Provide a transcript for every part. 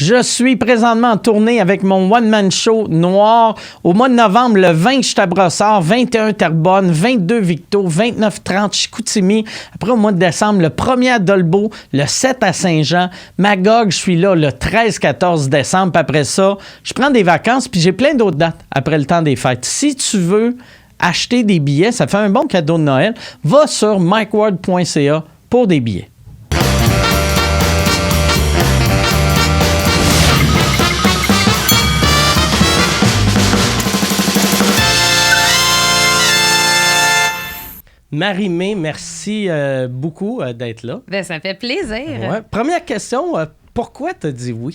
Je suis présentement en tournée avec mon one-man show noir. Au mois de novembre, le 20, je suis à Brossard, 21 Terrebonne, 22 Victo, 29-30 Chicoutimi. Après, au mois de décembre, le 1er à Dolbeau, le 7 à Saint-Jean. Magog, je suis là le 13-14 décembre. Puis après ça, je prends des vacances, puis j'ai plein d'autres dates après le temps des fêtes. Si tu veux acheter des billets, ça fait un bon cadeau de Noël, va sur mikeward.ca pour des billets. Marie-Mé, merci beaucoup d'être là. Ben, ça me fait plaisir. Ouais. Première question, pourquoi t'as dit oui?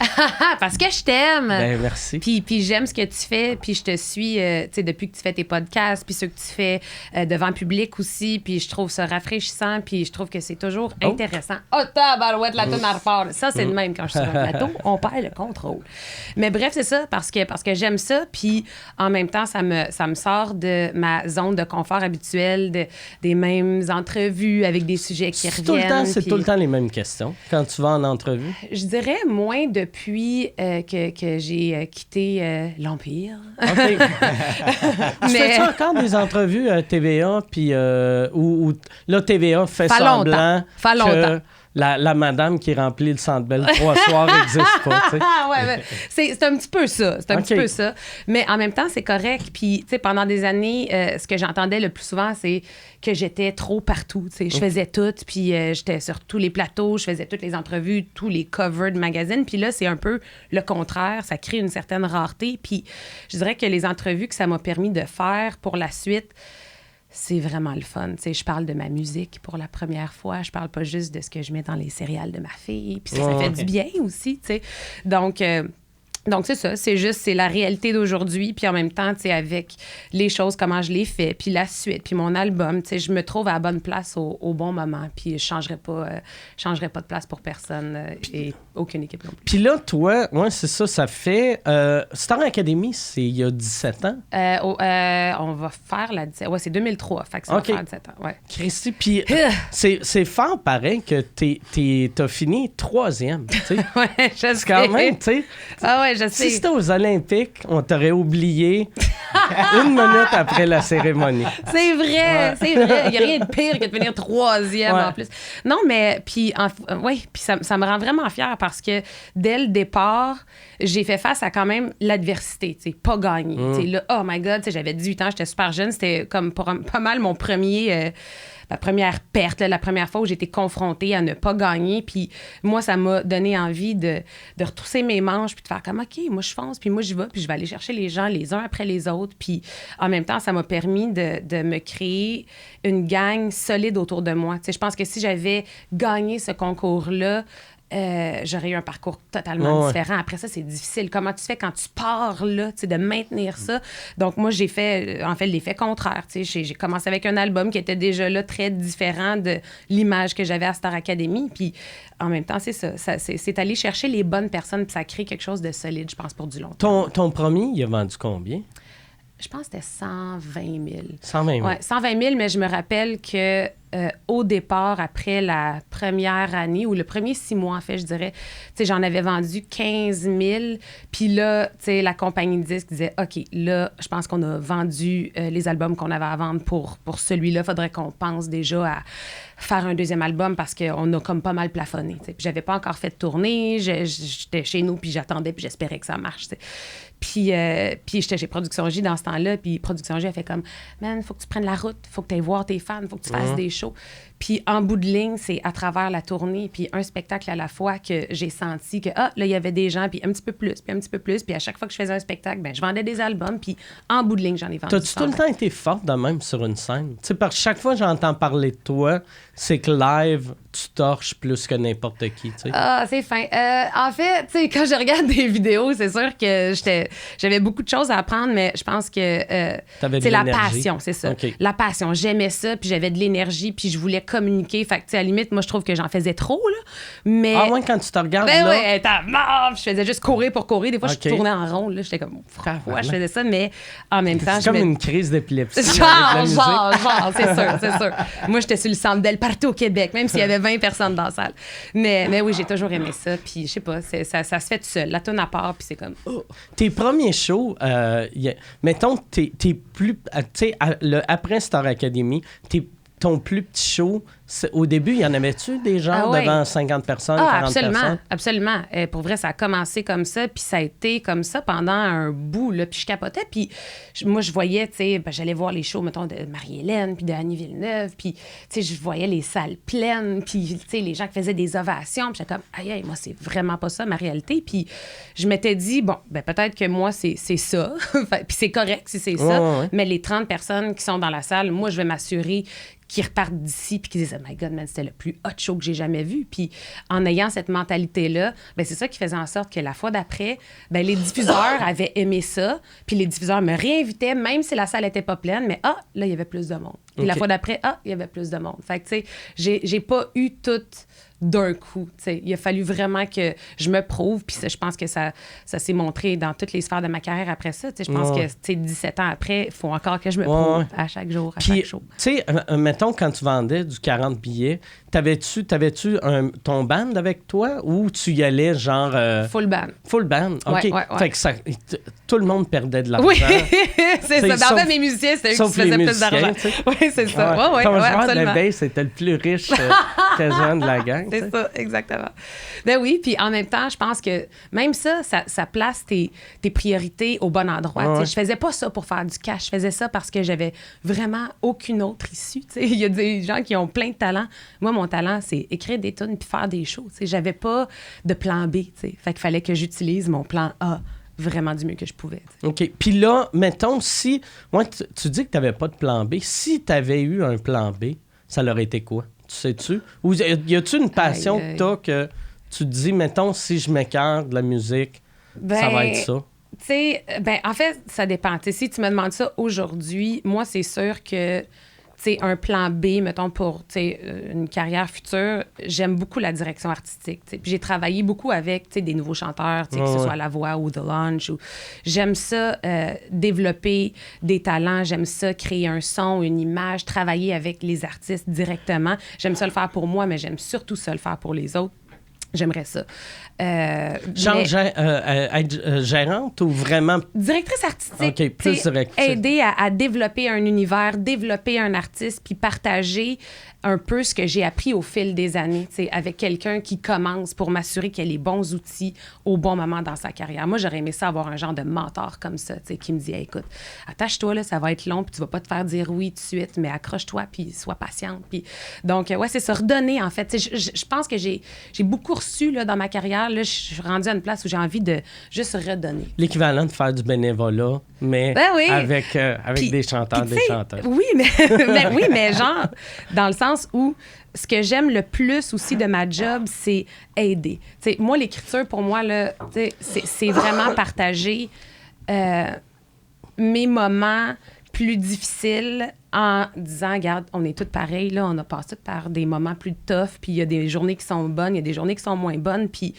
Parce que je t'aime. Ben, merci. Puis j'aime ce que tu fais, puis je te suis depuis que tu fais tes podcasts, puis ceux que tu fais devant le public aussi, puis je trouve ça rafraîchissant, puis je trouve que c'est toujours intéressant. Oh, tabarouette, la toune à repart. Ça, c'est le même quand je suis sur un plateau, on perd le contrôle. Mais bref, c'est ça, parce que j'aime ça, puis en même temps, ça me sort de ma zone de confort habituelle, des mêmes entrevues avec des sujets qui reviennent. C'est tout le temps les mêmes questions quand tu vas en entrevue? Je dirais moins depuis que j'ai quitté l'Empire. OK. Tu fais-tu encore des entrevues à TVA, puis où là, TVA fait semblant que la madame qui remplit le Centre Bell 3 soirs n'existe pas, tu sais. Ouais, c'est un petit peu ça. C'est un petit peu ça. Mais en même temps, c'est correct. Puis, tu sais, pendant des années, ce que j'entendais le plus souvent, c'est que j'étais trop partout. Tu sais, je faisais tout, puis j'étais sur tous les plateaux, je faisais toutes les entrevues, tous les covers de magazines. Puis là, c'est un peu le contraire. Ça crée une certaine rareté. Puis, je dirais que les entrevues que ça m'a permis de faire pour la suite, c'est vraiment le fun. Tu sais, je parle de ma musique pour la première fois. Je parle pas juste de ce que je mets dans les céréales de ma fille. Puis ça fait du bien aussi, tu sais. Donc, c'est ça. C'est la réalité d'aujourd'hui. Puis en même temps, tu sais, avec les choses, comment je les fais, puis la suite, puis mon album, tu sais, je me trouve à la bonne place au bon moment. Puis je changerais pas de place pour personne et aucune équipe non plus. Puis là, toi, c'est ça, ça fait... Star Academy, c'est il y a 17 ans? On va faire c'est 2003. Fait que ça va faire 17 ans, ouais. Christy, puis c'est fort pareil que t'as fini 3e, tu sais. Ouais, je sais. Quand même, tu sais. Ah ouais, je sais. Si c'était aux Olympiques, on t'aurait oublié 1 minute après la cérémonie. C'est vrai, c'est vrai. Il n'y a rien de pire que de finir 3e en plus. Non, mais puis ça me rend vraiment fière parce que dès le départ, j'ai fait face à quand même l'adversité, tu sais, pas gagner. Tu sais, là, oh my God, tu sais, j'avais 18 ans, j'étais super jeune, c'était comme pas mal mon premier... ma première perte, la première fois où j'ai été confrontée à ne pas gagner. Puis moi, ça m'a donné envie de retrousser mes manches puis de faire comme, OK, moi, je fonce, puis moi, j'y vais, puis je vais aller chercher les gens les uns après les autres. Puis en même temps, ça m'a permis de me créer une gang solide autour de moi. Tu sais, je pense que si j'avais gagné ce concours-là, j'aurais eu un parcours totalement différent. Après ça, c'est difficile. Comment tu fais quand tu pars là, tu sais, de maintenir ça? Donc, moi, j'ai fait, en fait, l'effet contraire. Tu sais, j'ai commencé avec un album qui était déjà là très différent de l'image que j'avais à Star Academy. Puis, en même temps, c'est ça. C'est aller chercher les bonnes personnes, puis ça crée quelque chose de solide, je pense, pour du long terme. Ton premier, il a vendu combien? Je pense que c'était 120 000. 120 000. Oui, 120 000, mais je me rappelle que au départ, après la première année, ou le premier 6 mois, en fait, je dirais, tu sais, j'en avais vendu 15 000. Puis là, tu sais, la compagnie de disques disait, OK, là, je pense qu'on a vendu les albums qu'on avait à vendre pour celui-là. Il faudrait qu'on pense déjà à faire un deuxième album parce qu'on a comme pas mal plafonné. Puis j'avais pas encore fait de tournée. J'étais chez nous, puis j'attendais, puis j'espérais que ça marche, t'sais. Puis j'étais chez Production J dans ce temps-là, puis Production J a fait comme « Man, faut que tu prennes la route, faut que tu ailles voir tes fans, faut que tu fasses des shows. » Puis en bout de ligne, c'est à travers la tournée, puis un spectacle à la fois que j'ai senti que, là, il y avait des gens, puis un petit peu plus, puis un petit peu plus. Puis à chaque fois que je faisais un spectacle, ben je vendais des albums, puis en bout de ligne, j'en ai vendu. T'as-tu tout le temps été forte de même sur une scène? Tu sais, parce que chaque fois que j'entends parler de toi, c'est que live, tu torches plus que n'importe qui, tu sais. Ah, c'est fin. En fait, tu sais, quand je regarde des vidéos, c'est sûr que j'avais beaucoup de choses à apprendre, mais je pense que c'est la passion, c'est ça. Okay. La passion. J'aimais ça, puis j'avais de l'énergie, puis je voulais communiquer. Fait que, tu sais, à la limite, moi, je trouve que j'en faisais trop, là. Mais... Ah ouais, quand tu te regardes ben là... ouais, je faisais juste courir pour courir. Des fois, je tournais en rond, là. J'étais comme, pourquoi je faisais ça? Mais en même temps, c'est comme une crise d'épilepsie. Genre, c'est sûr. Moi, j'étais sur le Centre Bell partout au Québec, même s'il y avait 20 personnes dans la salle. Mais oui, j'ai toujours aimé ça. Puis, je sais pas, ça se fait tout seul. La tourne à part, puis c'est comme... Oh. Tes premiers shows, mettons, t'es plus... Tu sais, après Star Academy, ton plus petit show, au début, y en avait-tu des gens devant 50 personnes, 40 personnes? Absolument. Pour vrai, ça a commencé comme ça, puis ça a été comme ça pendant un bout, là, puis je capotais. Puis moi, je voyais, tu sais, j'allais voir les shows, mettons, de Marie-Hélène, puis de Annie Villeneuve, puis, tu sais, je voyais les salles pleines, puis, tu sais, les gens qui faisaient des ovations, puis j'étais comme, aïe, moi, c'est vraiment pas ça, ma réalité. Puis je m'étais dit, bon, peut-être que moi, c'est ça, puis c'est correct si c'est ça, mais les 30 personnes qui sont dans la salle, moi, je vais m'assurer qui repartent d'ici puis qui disent « Oh my God, man, c'était le plus hot show que j'ai jamais vu. » Puis en ayant cette mentalité-là, c'est ça qui faisait en sorte que la fois d'après, les diffuseurs avaient aimé ça, puis les diffuseurs me réinvitaient, même si la salle était pas pleine, mais là, il y avait plus de monde. Puis la fois d'après, il y avait plus de monde. Fait que, tu sais, j'ai pas eu toute d'un coup. T'sais. Il a fallu vraiment que je me prouve, puis je pense que ça s'est montré dans toutes les sphères de ma carrière après ça. Je pense que 17 ans après, il faut encore que je me prouve à chaque jour, à chaque show. Tu sais, mettons, quand tu vendais du 40 billets, t'avais-tu ton band avec toi ou tu y allais genre... Full band. Full band, OK. Ouais. Fait que tout le monde perdait de l'argent. Oui, c'est ça. Dans le mes musiciens, c'était eux qui se faisaient plus d'argent. Oui, c'est ça. Oui, ton joueur absolument. de bass, c'était le plus riche quasiment de la gang. C'est ça, exactement. Ben oui, puis en même temps, je pense que même ça place tes priorités au bon endroit. Ouais. Je faisais pas ça pour faire du cash. Je faisais ça parce que j'avais vraiment aucune autre issue. Il y a des gens qui ont plein de talents. Moi, mon talent, c'est écrire des tunes puis faire des shows. J'avais pas de plan B. Fait qu'il fallait que j'utilise mon plan A vraiment du mieux que je pouvais. T'sais. OK. Puis là, mettons, si... Moi, tu dis que tu n'avais pas de plan B. Si tu avais eu un plan B, ça l'aurait été quoi? Tu sais-tu? Ou y a-tu une passion que t'as que tu te dis, mettons, si je m'écarte de la musique, ça va être ça? Tu sais, en fait, ça dépend. T'sais, si tu me demandes ça aujourd'hui, moi, c'est sûr que, tu sais, un plan B, mettons, pour, tu sais, une carrière future, j'aime beaucoup la direction artistique. Puis j'ai travaillé beaucoup avec, tu sais, des nouveaux chanteurs, que ce soit La Voix ou The Launch. J'aime ça, développer des talents. J'aime ça, créer un son, une image, travailler avec les artistes directement. J'aime ça le faire pour moi, mais j'aime surtout ça le faire pour les autres. J'aimerais ça. Genre être gérante ou vraiment... Directrice artistique. OK, plus directrice. Aider à développer un univers, développer un artiste, puis partager un peu ce que j'ai appris au fil des années, avec quelqu'un qui commence pour m'assurer qu'il a les bons outils au bon moment dans sa carrière. Moi, j'aurais aimé ça avoir un genre de mentor comme ça, qui me dit hey, « Écoute, attache-toi, là, ça va être long, puis tu vas pas te faire dire oui tout de suite, mais accroche-toi, puis sois patiente. » Donc, c'est ça, redonner, en fait. Je pense que j'ai beaucoup reçu là, dans ma carrière. Là, je suis rendue à une place où j'ai envie de juste redonner. L'équivalent de faire du bénévolat, mais avec des chanteurs, des chanteurs. Oui, mais genre, dans le sens où ce que j'aime le plus aussi de ma job, c'est aider. T'sais, moi, l'écriture, pour moi, là, c'est vraiment partager mes moments plus difficiles en disant, regarde, on est toutes pareilles, là, on a passé toutes par des moments plus tough, puis il y a des journées qui sont bonnes, il y a des journées qui sont moins bonnes, puis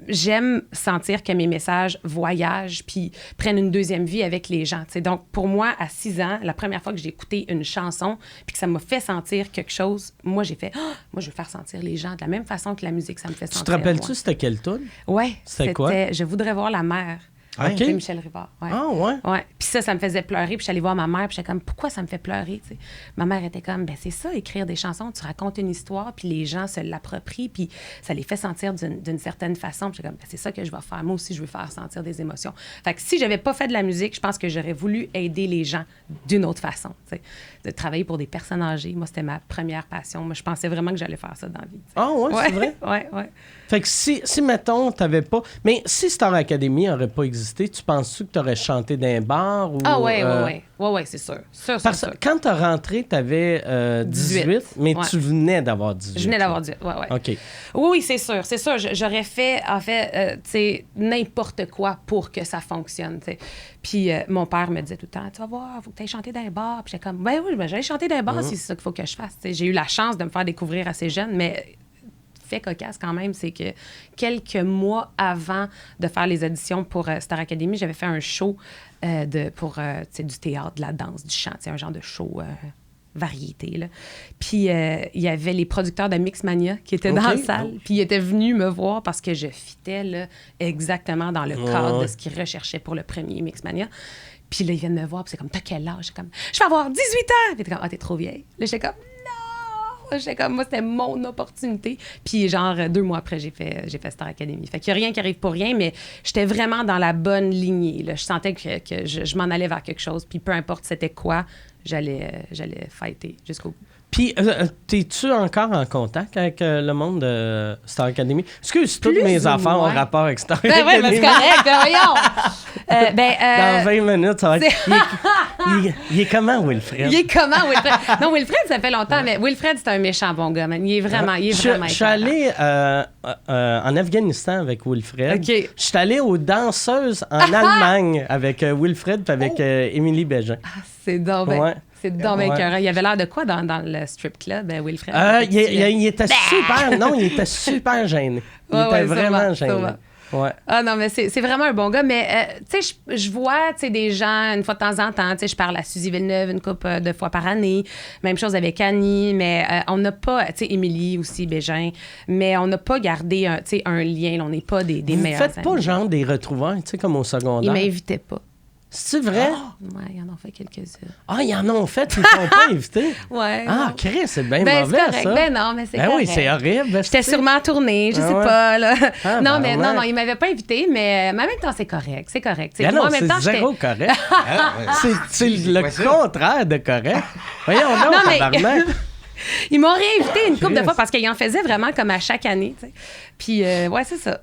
j'aime sentir que mes messages voyagent puis prennent une deuxième vie avec les gens. T'sais. Donc, pour moi, à 6 ans, la première fois que j'ai écouté une chanson puis que ça m'a fait sentir quelque chose, moi, j'ai fait « moi, je veux faire sentir les gens de la même façon que la musique, ça me fait sentir. » Tu te rappelles-tu c'était quelle tune? Oui, c'était quoi? « Je voudrais voir la mer ». Okay. C'est Michel Rivard. Ouais. Ah, ouais? Puis ça me faisait pleurer. Puis je suis allée voir ma mère. Puis j'étais comme, pourquoi ça me fait pleurer? T'sais? Ma mère était comme, c'est ça, écrire des chansons. Tu racontes une histoire, puis les gens se l'approprient, puis ça les fait sentir d'une certaine façon. Puis j'étais comme, c'est ça que je vais faire. Moi aussi, je veux faire sentir des émotions. Fait que si j'avais pas fait de la musique, je pense que j'aurais voulu aider les gens d'une autre façon. T'sais. De travailler pour des personnes âgées. Moi, c'était ma première passion. Moi, je pensais vraiment que j'allais faire ça dans la vie. T'sais. Ah, ouais, c'est vrai? Ouais. Fait que si mettons, t'avais pas... Mais si Star Academy n'aurait pas existé, existé, tu penses-tu que tu aurais chanté dans un bar? Ou, Ah ouais, c'est sûr. Parce que quand tu as rentré, tu avais 18, mais tu venais d'avoir 18. Je venais d'avoir 18, ouais. OK. Oui, c'est sûr. J'aurais fait, en fait, tu sais, n'importe quoi pour que ça fonctionne, tu sais. Puis mon père me disait tout le temps, tu vas voir, il faut que tu ailles chanter dans un bar. Puis j'étais comme, ben oui, j'allais chanter dans un bar si c'est ça qu'il faut que je fasse. T'sais, j'ai eu la chance de me faire découvrir assez jeune, mais fait cocasse quand même, c'est que quelques mois avant de faire les auditions pour Star Academy, j'avais fait un show pour du théâtre, de la danse, du chant, un genre de show variété. Là. Puis il y avait les producteurs de Mixmania qui étaient dans la salle, puis ils étaient venus me voir parce que je fitais là, exactement dans le cadre de ce qu'ils recherchaient pour le premier Mixmania. Puis là, ils viennent me voir, puis c'est comme, t'as quel âge? J'étais comme, je vais avoir 18 ans! Puis t'es comme, ah, t'es trop vieille. Là, j'étais comme, j'étais comme, moi, c'était mon opportunité. Puis, genre, 2 mois après, j'ai fait Star Academy. Fait qu'il n'y a rien qui arrive pour rien, mais j'étais vraiment dans la bonne lignée. Là. Je sentais que je m'en allais vers quelque chose. Puis, peu importe c'était quoi, j'allais fighter jusqu'au bout. Puis, t'es-tu encore en contact avec le monde de Star Academy? Excuse, toutes mes affaires ont rapport avec Star Academy. Ben oui, c'est correct, voyons. Dans 20 minutes, ça va être... Il est comment, Wilfred? Non, Wilfred, ça fait longtemps, mais Wilfred, c'est un méchant bon gars, man. Il est vraiment Je suis allé en Afghanistan avec Wilfred. OK. Je suis allé aux danseuses en Allemagne avec Wilfred et avec Émilie Bégin. Ah, c'est donc bien... C'est dommage écœurant. Il avait l'air de quoi dans le strip club, Wilfred? Il était super... Non, il était super gêné. Il était vraiment gêné. Ouais. Ah non, mais c'est vraiment un bon gars. Mais, tu sais, je vois des gens, une fois de temps en temps, tu sais, je parle à Suzy Villeneuve une couple de fois par année. Même chose avec Annie, mais on n'a pas, tu sais, Émilie aussi, Bégin, mais on n'a pas gardé un lien. Là, on n'est pas des meilleurs amis. Vous faites pas genre des retrouvailles, tu sais, comme au secondaire? Ils m'invitaient pas. C'est vrai? Oui, ils en ont fait quelques-uns. Ah, ils en ont fait, ils ne sont pas invités? Oui. Ah, Chris, c'est bien mauvais, c'est correct. ça. Ben non, mais c'est correct. Oui, c'est horrible. J'étais sûrement en tournée, je sais pas, là. Ah, non, mais non, ils m'avaient pas invité, mais en même temps, c'est correct. C'est correct. Ben non, c'est zéro correct. C'est le contraire de correct. Voyons, tabarnak. Ils m'ont réinvité une couple de fois parce qu'ils en faisaient vraiment comme à chaque année, tu sais. Puis, ouais, c'est ça.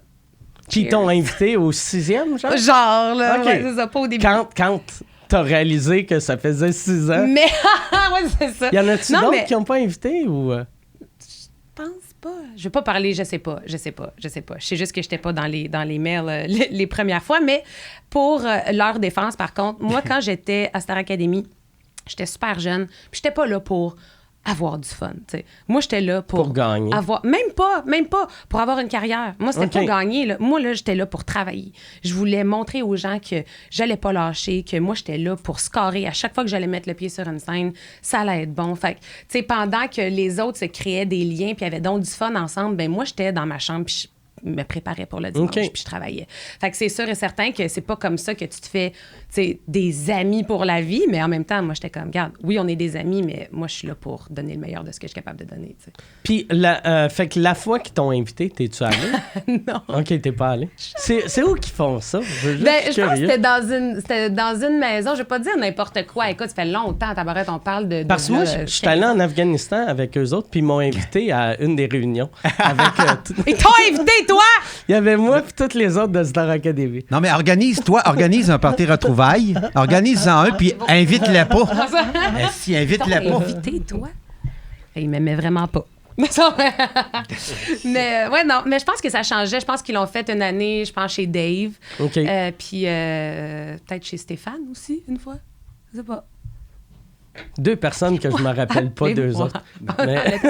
Puis ils t'ont invité au 6e, genre? Genre, là, ouais, c'est ça, pas au début. Quand t'as réalisé que ça faisait 6 ans. Mais, ouais, c'est ça. Y en a-tu d'autres qui n'ont pas invité ou... Je pense pas. Je vais pas parler, je sais pas. Je sais juste que j'étais pas dans les mails les premières fois, mais pour leur défense, par contre, moi, quand j'étais à Star Academy, j'étais super jeune, puis j'étais pas là pour avoir du fun. T'sais. Moi, j'étais là pour gagner. Même pas pour avoir une carrière. Moi, c'était pas gagner. Là. Moi, là, j'étais là pour travailler. Je voulais montrer aux gens que j'allais pas lâcher, que moi, j'étais là pour scorer. À chaque fois que j'allais mettre le pied sur une scène, ça allait être bon. Fait que, pendant que les autres se créaient des liens puis avaient donc du fun ensemble, ben moi, j'étais dans ma chambre puis je me préparais pour le dimanche puis je travaillais. Fait que c'est sûr et certain que c'est pas comme ça que tu te fais des amis pour la vie, mais en même temps, moi, j'étais comme, regarde, oui, on est des amis, mais moi, je suis là pour donner le meilleur de ce que je suis capable de donner. T'sais. Puis, fait que la fois qu'ils t'ont invité, t'es-tu allé? Non. OK, t'es pas allé. C'est où qu'ils font ça? Je pense que c'était dans une maison. Je vais pas dire n'importe quoi. Écoute, ça fait longtemps, tabarette, on parle de... Parce que moi, je suis allé en Afghanistan avec eux autres, puis ils m'ont invité à une des réunions. Ils t'ont invité, toi? Il y avait moi puis toutes les autres de Star Academy. Non, mais organise un party retrouvailles. Organise-en un, puis invite-les pas. Si, invite-les pas. Invité, toi? Ils m'aimaient vraiment pas. Mais ouais, non, mais je pense que ça changeait. Je pense qu'ils l'ont fait une année, je pense, chez Dave. OK. Puis peut-être chez Stéphane aussi, une fois. Je sais pas. 2 personnes que je me rappelle pas d'eux autres. Mais,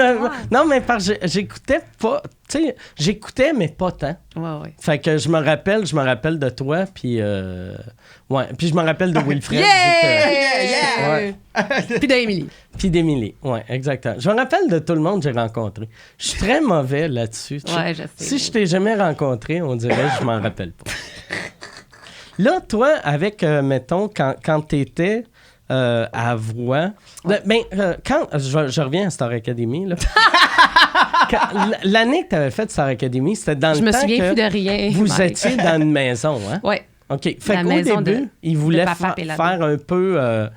non, mais parce que j'écoutais pas... Tu sais, j'écoutais, mais pas tant. Ouais. Fait que je me rappelle de toi, puis... ouais, puis je me rappelle de Wilfred. Yeah! Ouais. Puis d'Émilie. Puis d'Émilie, ouais, exactement. Je me rappelle de tout le monde que j'ai rencontré. Je suis très mauvais là-dessus. Ouais, je sais. Si je t'ai jamais rencontré, on dirait que je m'en rappelle pas. Là, toi, avec, mettons, quand t'étais... à voix. Ouais. Quand je reviens à Star Academy, là. L'année que tu avais fait Star Academy, c'était dans le temps que... Je me souviens plus de rien. Vous étiez dans une maison, hein? Oui. OK. Fait qu'au début, ils voulaient faire un peu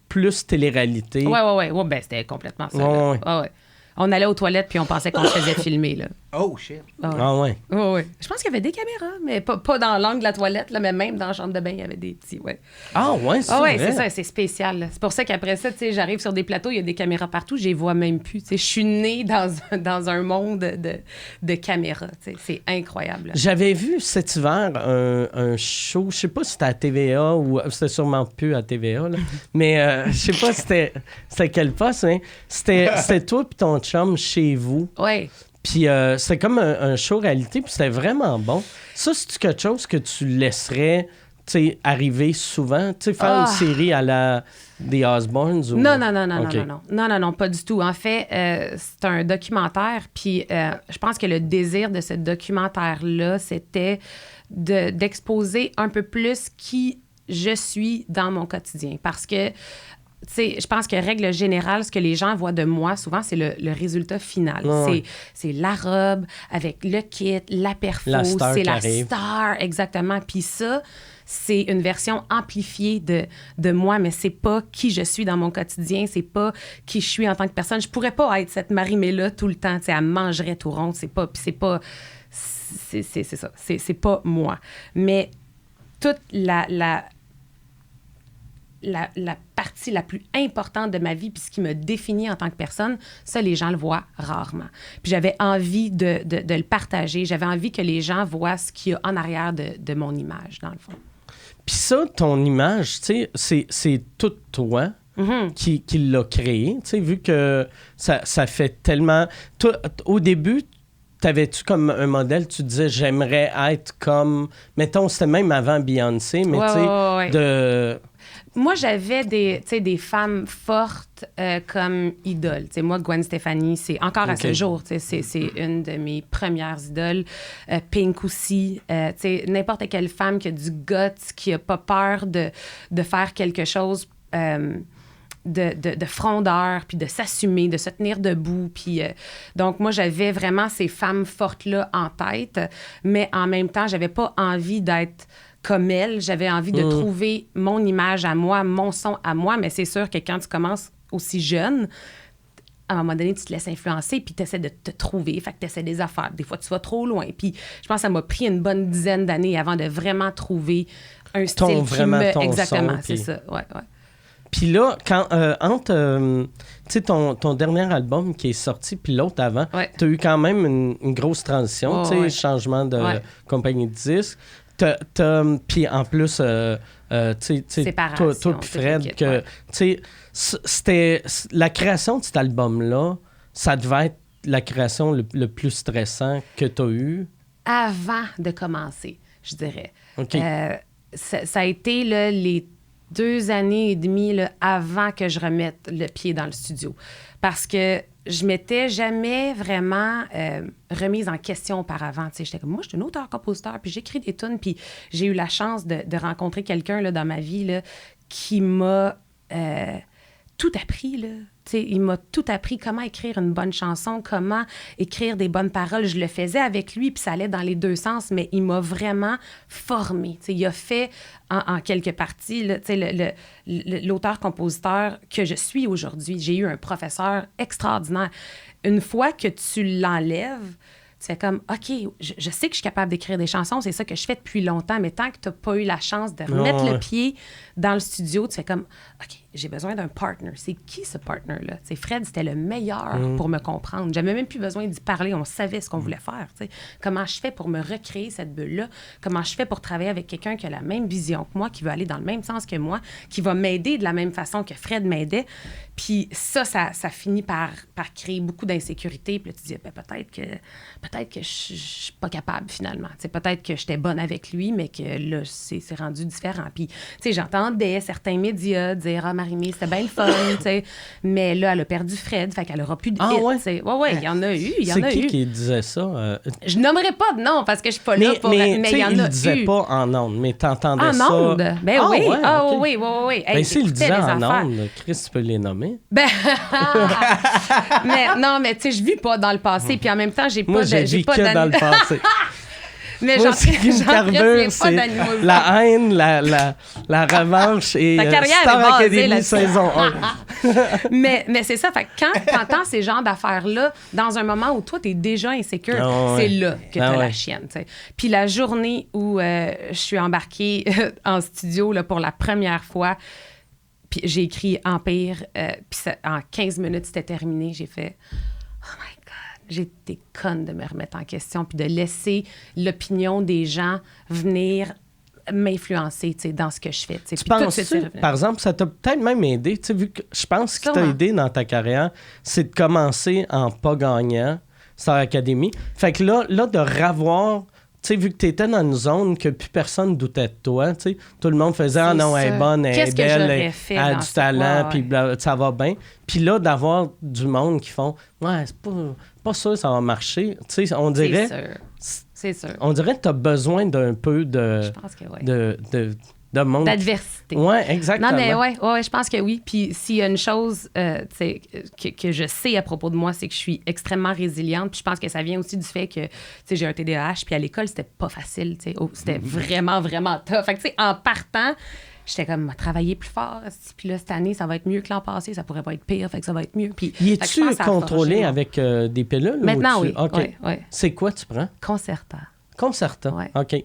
plus télé-réalité. Oui. Ben, c'était complètement ça. Ouais. On allait aux toilettes puis on pensait qu'on se faisait filmer, là. Oh, shit. Ah ouais. Oh, oui. Je pense qu'il y avait des caméras, mais pas dans l'angle de la toilette, là, mais même dans la chambre de bain, il y avait des petits, ouais. Ah ouais, c'est vrai. C'est ça, c'est spécial. Là. C'est pour ça qu'après ça, tu sais, j'arrive sur des plateaux, il y a des caméras partout, je les vois même plus. Tu sais, je suis née dans un monde de caméras. Tu sais, c'est incroyable. Là. J'avais vu cet hiver un show, je sais pas si c'était à TVA ou c'était sûrement plus à TVA, là, mais je sais pas si c'était quel poste, hein. C'était toi et ton chum chez vous. Oui. Puis c'était comme un show réalité, puis c'était vraiment bon. Ça, c'est quelque chose que tu laisserais arriver souvent? Tu sais, faire une série à la des Osbournes? Ou... Non, Okay. non, pas du tout. En fait, c'est un documentaire, puis je pense que le désir de ce documentaire-là, c'était d'exposer un peu plus qui je suis dans mon quotidien. Parce que tu sais, je pense que règle générale, ce que les gens voient de moi, souvent, c'est le résultat final. Ouais. C'est la robe avec le kit, la perfo, c'est la star, exactement. Puis ça, c'est une version amplifiée de moi, mais c'est pas qui je suis dans mon quotidien, c'est pas qui je suis en tant que personne. Je pourrais pas être cette Marie-Mé-là tout le temps, tu sais, elle mangerait tout rond, c'est ça, c'est pas moi. Mais toute la partie la plus importante de ma vie, puis ce qui me définit en tant que personne, ça, les gens le voient rarement. Puis j'avais envie de le partager. J'avais envie que les gens voient ce qu'il y a en arrière de mon image, dans le fond. Puis ça, ton image, tu sais, c'est tout toi qui l'a créé, tu sais, vu que ça fait tellement... Toi, au début, t'avais-tu comme un modèle, tu disais, j'aimerais être comme... Mettons, c'était même avant Beyoncé, mais tu sais, de... Moi, j'avais des femmes fortes comme idoles. T'sais, moi, Gwen Stefani, c'est encore à ce jour, c'est une de mes premières idoles. Pink aussi. N'importe quelle femme qui a du guts, qui n'a pas peur de faire quelque chose de frondeur, puis de s'assumer, de se tenir debout. Puis, donc, moi, j'avais vraiment ces femmes fortes-là en tête, mais en même temps, j'avais pas envie d'être... comme elle, j'avais envie de trouver mon image à moi, mon son à moi, mais c'est sûr que quand tu commences aussi jeune, à un moment donné, tu te laisses influencer, puis tu essaies de te trouver, fait que tu essaies des affaires. Des fois, tu vas trop loin, puis je pense que ça m'a pris une bonne dizaine d'années avant de vraiment trouver un style exactement, son, c'est ça, ouais. Puis là, quand, entre ton dernier album qui est sorti, puis l'autre avant, tu as eu quand même une grosse transition, changement de compagnie de disques. Puis en plus, tu sais, toi puis Fred, que, tu sais, c'était la création de cet album-là, ça devait être la création le plus stressant que tu as eu. Avant de commencer, je dirais. OK. Ça a été là, les 2 années et demie là, avant que je remette le pied dans le studio. Parce que je m'étais jamais vraiment remise en question auparavant. Tu sais, j'étais comme, moi, je suis une auteure-compositeur, puis j'écris des tunes, puis j'ai eu la chance de rencontrer quelqu'un là, dans ma vie là, qui m'a tout appris, là. Tu sais, il m'a tout appris, comment écrire une bonne chanson, comment écrire des bonnes paroles. Je le faisais avec lui, puis ça allait dans les deux sens, mais il m'a vraiment formée. Tu sais, il a fait en quelques parties, là, tu sais, l'auteur-compositeur que je suis aujourd'hui. J'ai eu un professeur extraordinaire. Une fois que tu l'enlèves, tu fais comme, OK, je sais que je suis capable d'écrire des chansons, c'est ça que je fais depuis longtemps, mais tant que tu n'as pas eu la chance de remettre le pied dans le studio, tu fais comme, OK, j'ai besoin d'un partner. C'est qui ce partner-là? T'sais, Fred, c'était le meilleur pour me comprendre. J'avais même plus besoin d'y parler. On savait ce qu'on voulait faire. T'sais. Comment je fais pour me recréer cette bulle-là? Comment je fais pour travailler avec quelqu'un qui a la même vision que moi, qui veut aller dans le même sens que moi, qui va m'aider de la même façon que Fred m'aidait? Puis ça finit par créer beaucoup d'insécurité. Puis là, tu dis, ben, peut-être que je suis pas capable, finalement. T'sais, peut-être que j'étais bonne avec lui, mais que là, c'est rendu différent. Puis, tu sais, j'entendais certains médias dire, ah, Marie-Mé, c'était bien le fun, tu sais. Mais là, elle a perdu Fred, fait qu'elle aura plus de hits. Ouais, il y en a eu, C'est qui disait ça? Je nommerai pas de nom parce que je suis pas là pour... Mais il y en a eu. Il le disait pas en ondes, mais t'entendais ça... En ondes? Ben oui. Ouais, oui. Ben s'il le disait en ondes, Chris, tu peux les nommer. Ben... mais non, mais tu sais, je vis pas dans le passé, puis en même temps, j'ai pas que dans le passé. Mais Moi, j'en ce qui me retiens carbure, pas c'est d'animosité. la haine, la revanche et Ta carrière Star est basée Academy là-dessus. saison 1. mais c'est ça. Fait que quand t'entends ces genres d'affaires-là, dans un moment où toi, t'es déjà insécure, Ah ouais. c'est là que t'as Ah ouais. la chienne. T'sais. Puis la journée où je suis embarquée en studio là, pour la première fois, puis j'ai écrit Empire, puis en 15 minutes, c'était terminé. J'ai fait « Oh my God! » J'ai été conne de me remettre en question puis de laisser l'opinion des gens venir m'influencer, tu sais, dans ce que je fais. Tu penses-tu, par exemple, ça t'a peut-être même aidé, tu sais, vu que je pense ce qui t'a Sûrement. aidé dans ta carrière, c'est de commencer en pas gagnant, Star Academy. Fait que là de revoir, tu sais, vu que t'étais dans une zone que plus personne doutait de toi, tu sais, tout le monde faisait « Ah C'est non, elle est ça. bonne, elle est Qu'est-ce que belle, j'aurais elle fait elle a dans du ce- talent, ouais, puis ouais. ça va bien. » Puis là, d'avoir du monde qui font « Ouais, c'est pas sûr ça va marcher. » Tu sais, on dirait... C'est sûr. On dirait que tu as besoin d'un peu de, Je pense que oui. de monde. D'adversité. Oui, exactement. Non, mais ouais, je pense que oui. Puis s'il y a une chose tu sais, que je sais à propos de moi, c'est que je suis extrêmement résiliente. Puis je pense que ça vient aussi du fait que tu sais, j'ai un TDAH. Puis à l'école, c'était pas facile. Tu sais. C'était vraiment, vraiment tough. Fait que tu sais, en partant, j'étais comme, travailler plus fort. Puis là, cette année, ça va être mieux que l'an passé. Ça pourrait pas être pire. Fait que ça va être mieux. Puis, Y fait que je es-tu pense que ça a contrôlé forgé mon- avec des pilules? Maintenant, ou oui. OK. Ouais. C'est quoi tu prends? Concerta. Concerta. Ouais. OK.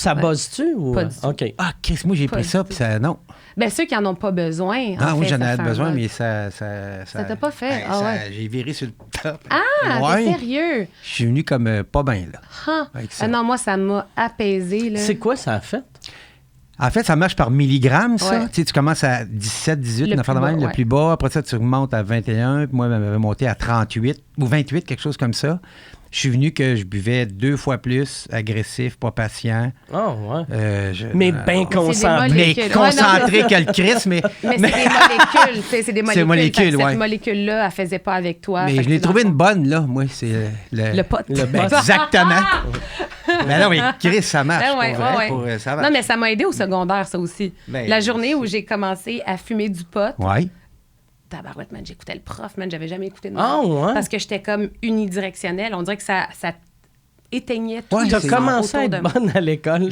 Ça Ouais. buzz-tu ou... Pas du tout. OK. Ah, Chris, moi, j'ai Pas pris du ça, tout. puis ça, non. Bien, ceux qui en ont pas besoin. Ah en oui, fait, j'en ça avais fait un besoin, buzz. mais ça t'a pas fait? Ah ça- ouais. J'ai viré sur le top. Ah, Ouais. t'es sérieux? Je suis venu comme pas bien, là. Huh. Avec ça. Ah non, moi, ça m'a apaisé. Là. C'est quoi ça a fait? En fait, ça marche par milligrammes, ça. Ouais. Tu sais, tu commences à 17, 18, Le une affaire de plus même, bas, le ouais. plus bas. Après ça, tu remontes à 21. Puis moi, je m'avais monté à 38 ou 28, quelque chose comme ça. Je suis venu que je buvais 2 fois plus, agressif, pas patient. Oh, ouais. C'est Mais bien C'est des concentré. mais molécules. concentré Ouais, non, que le Christ, mais... Mais c'est des molécules. tu sais, c'est des molécules. molécules, Fait que ouais. Cette molécule-là, elle faisait pas avec toi. Mais Fait je que l'ai dans trouvé le une fond- bonne, là. Moi, c'est Le pote. Ben, exactement. Mais non, mais Chris, ça marche. Ben ouais, pour vrai, ouais. pour, ça marche. Non, mais ça m'a aidé au secondaire, ça aussi. Ben, La journée où j'ai commencé à fumer du pot, Ouais. tabarouette, man, j'écoutais le prof, man, j'avais jamais écouté de Ah, musique. ouais? Parce que j'étais comme unidirectionnelle. On dirait que ça éteignait tout. Ouais, le Tu as c'est- son commencé à autour de être moi. bonne à l'école,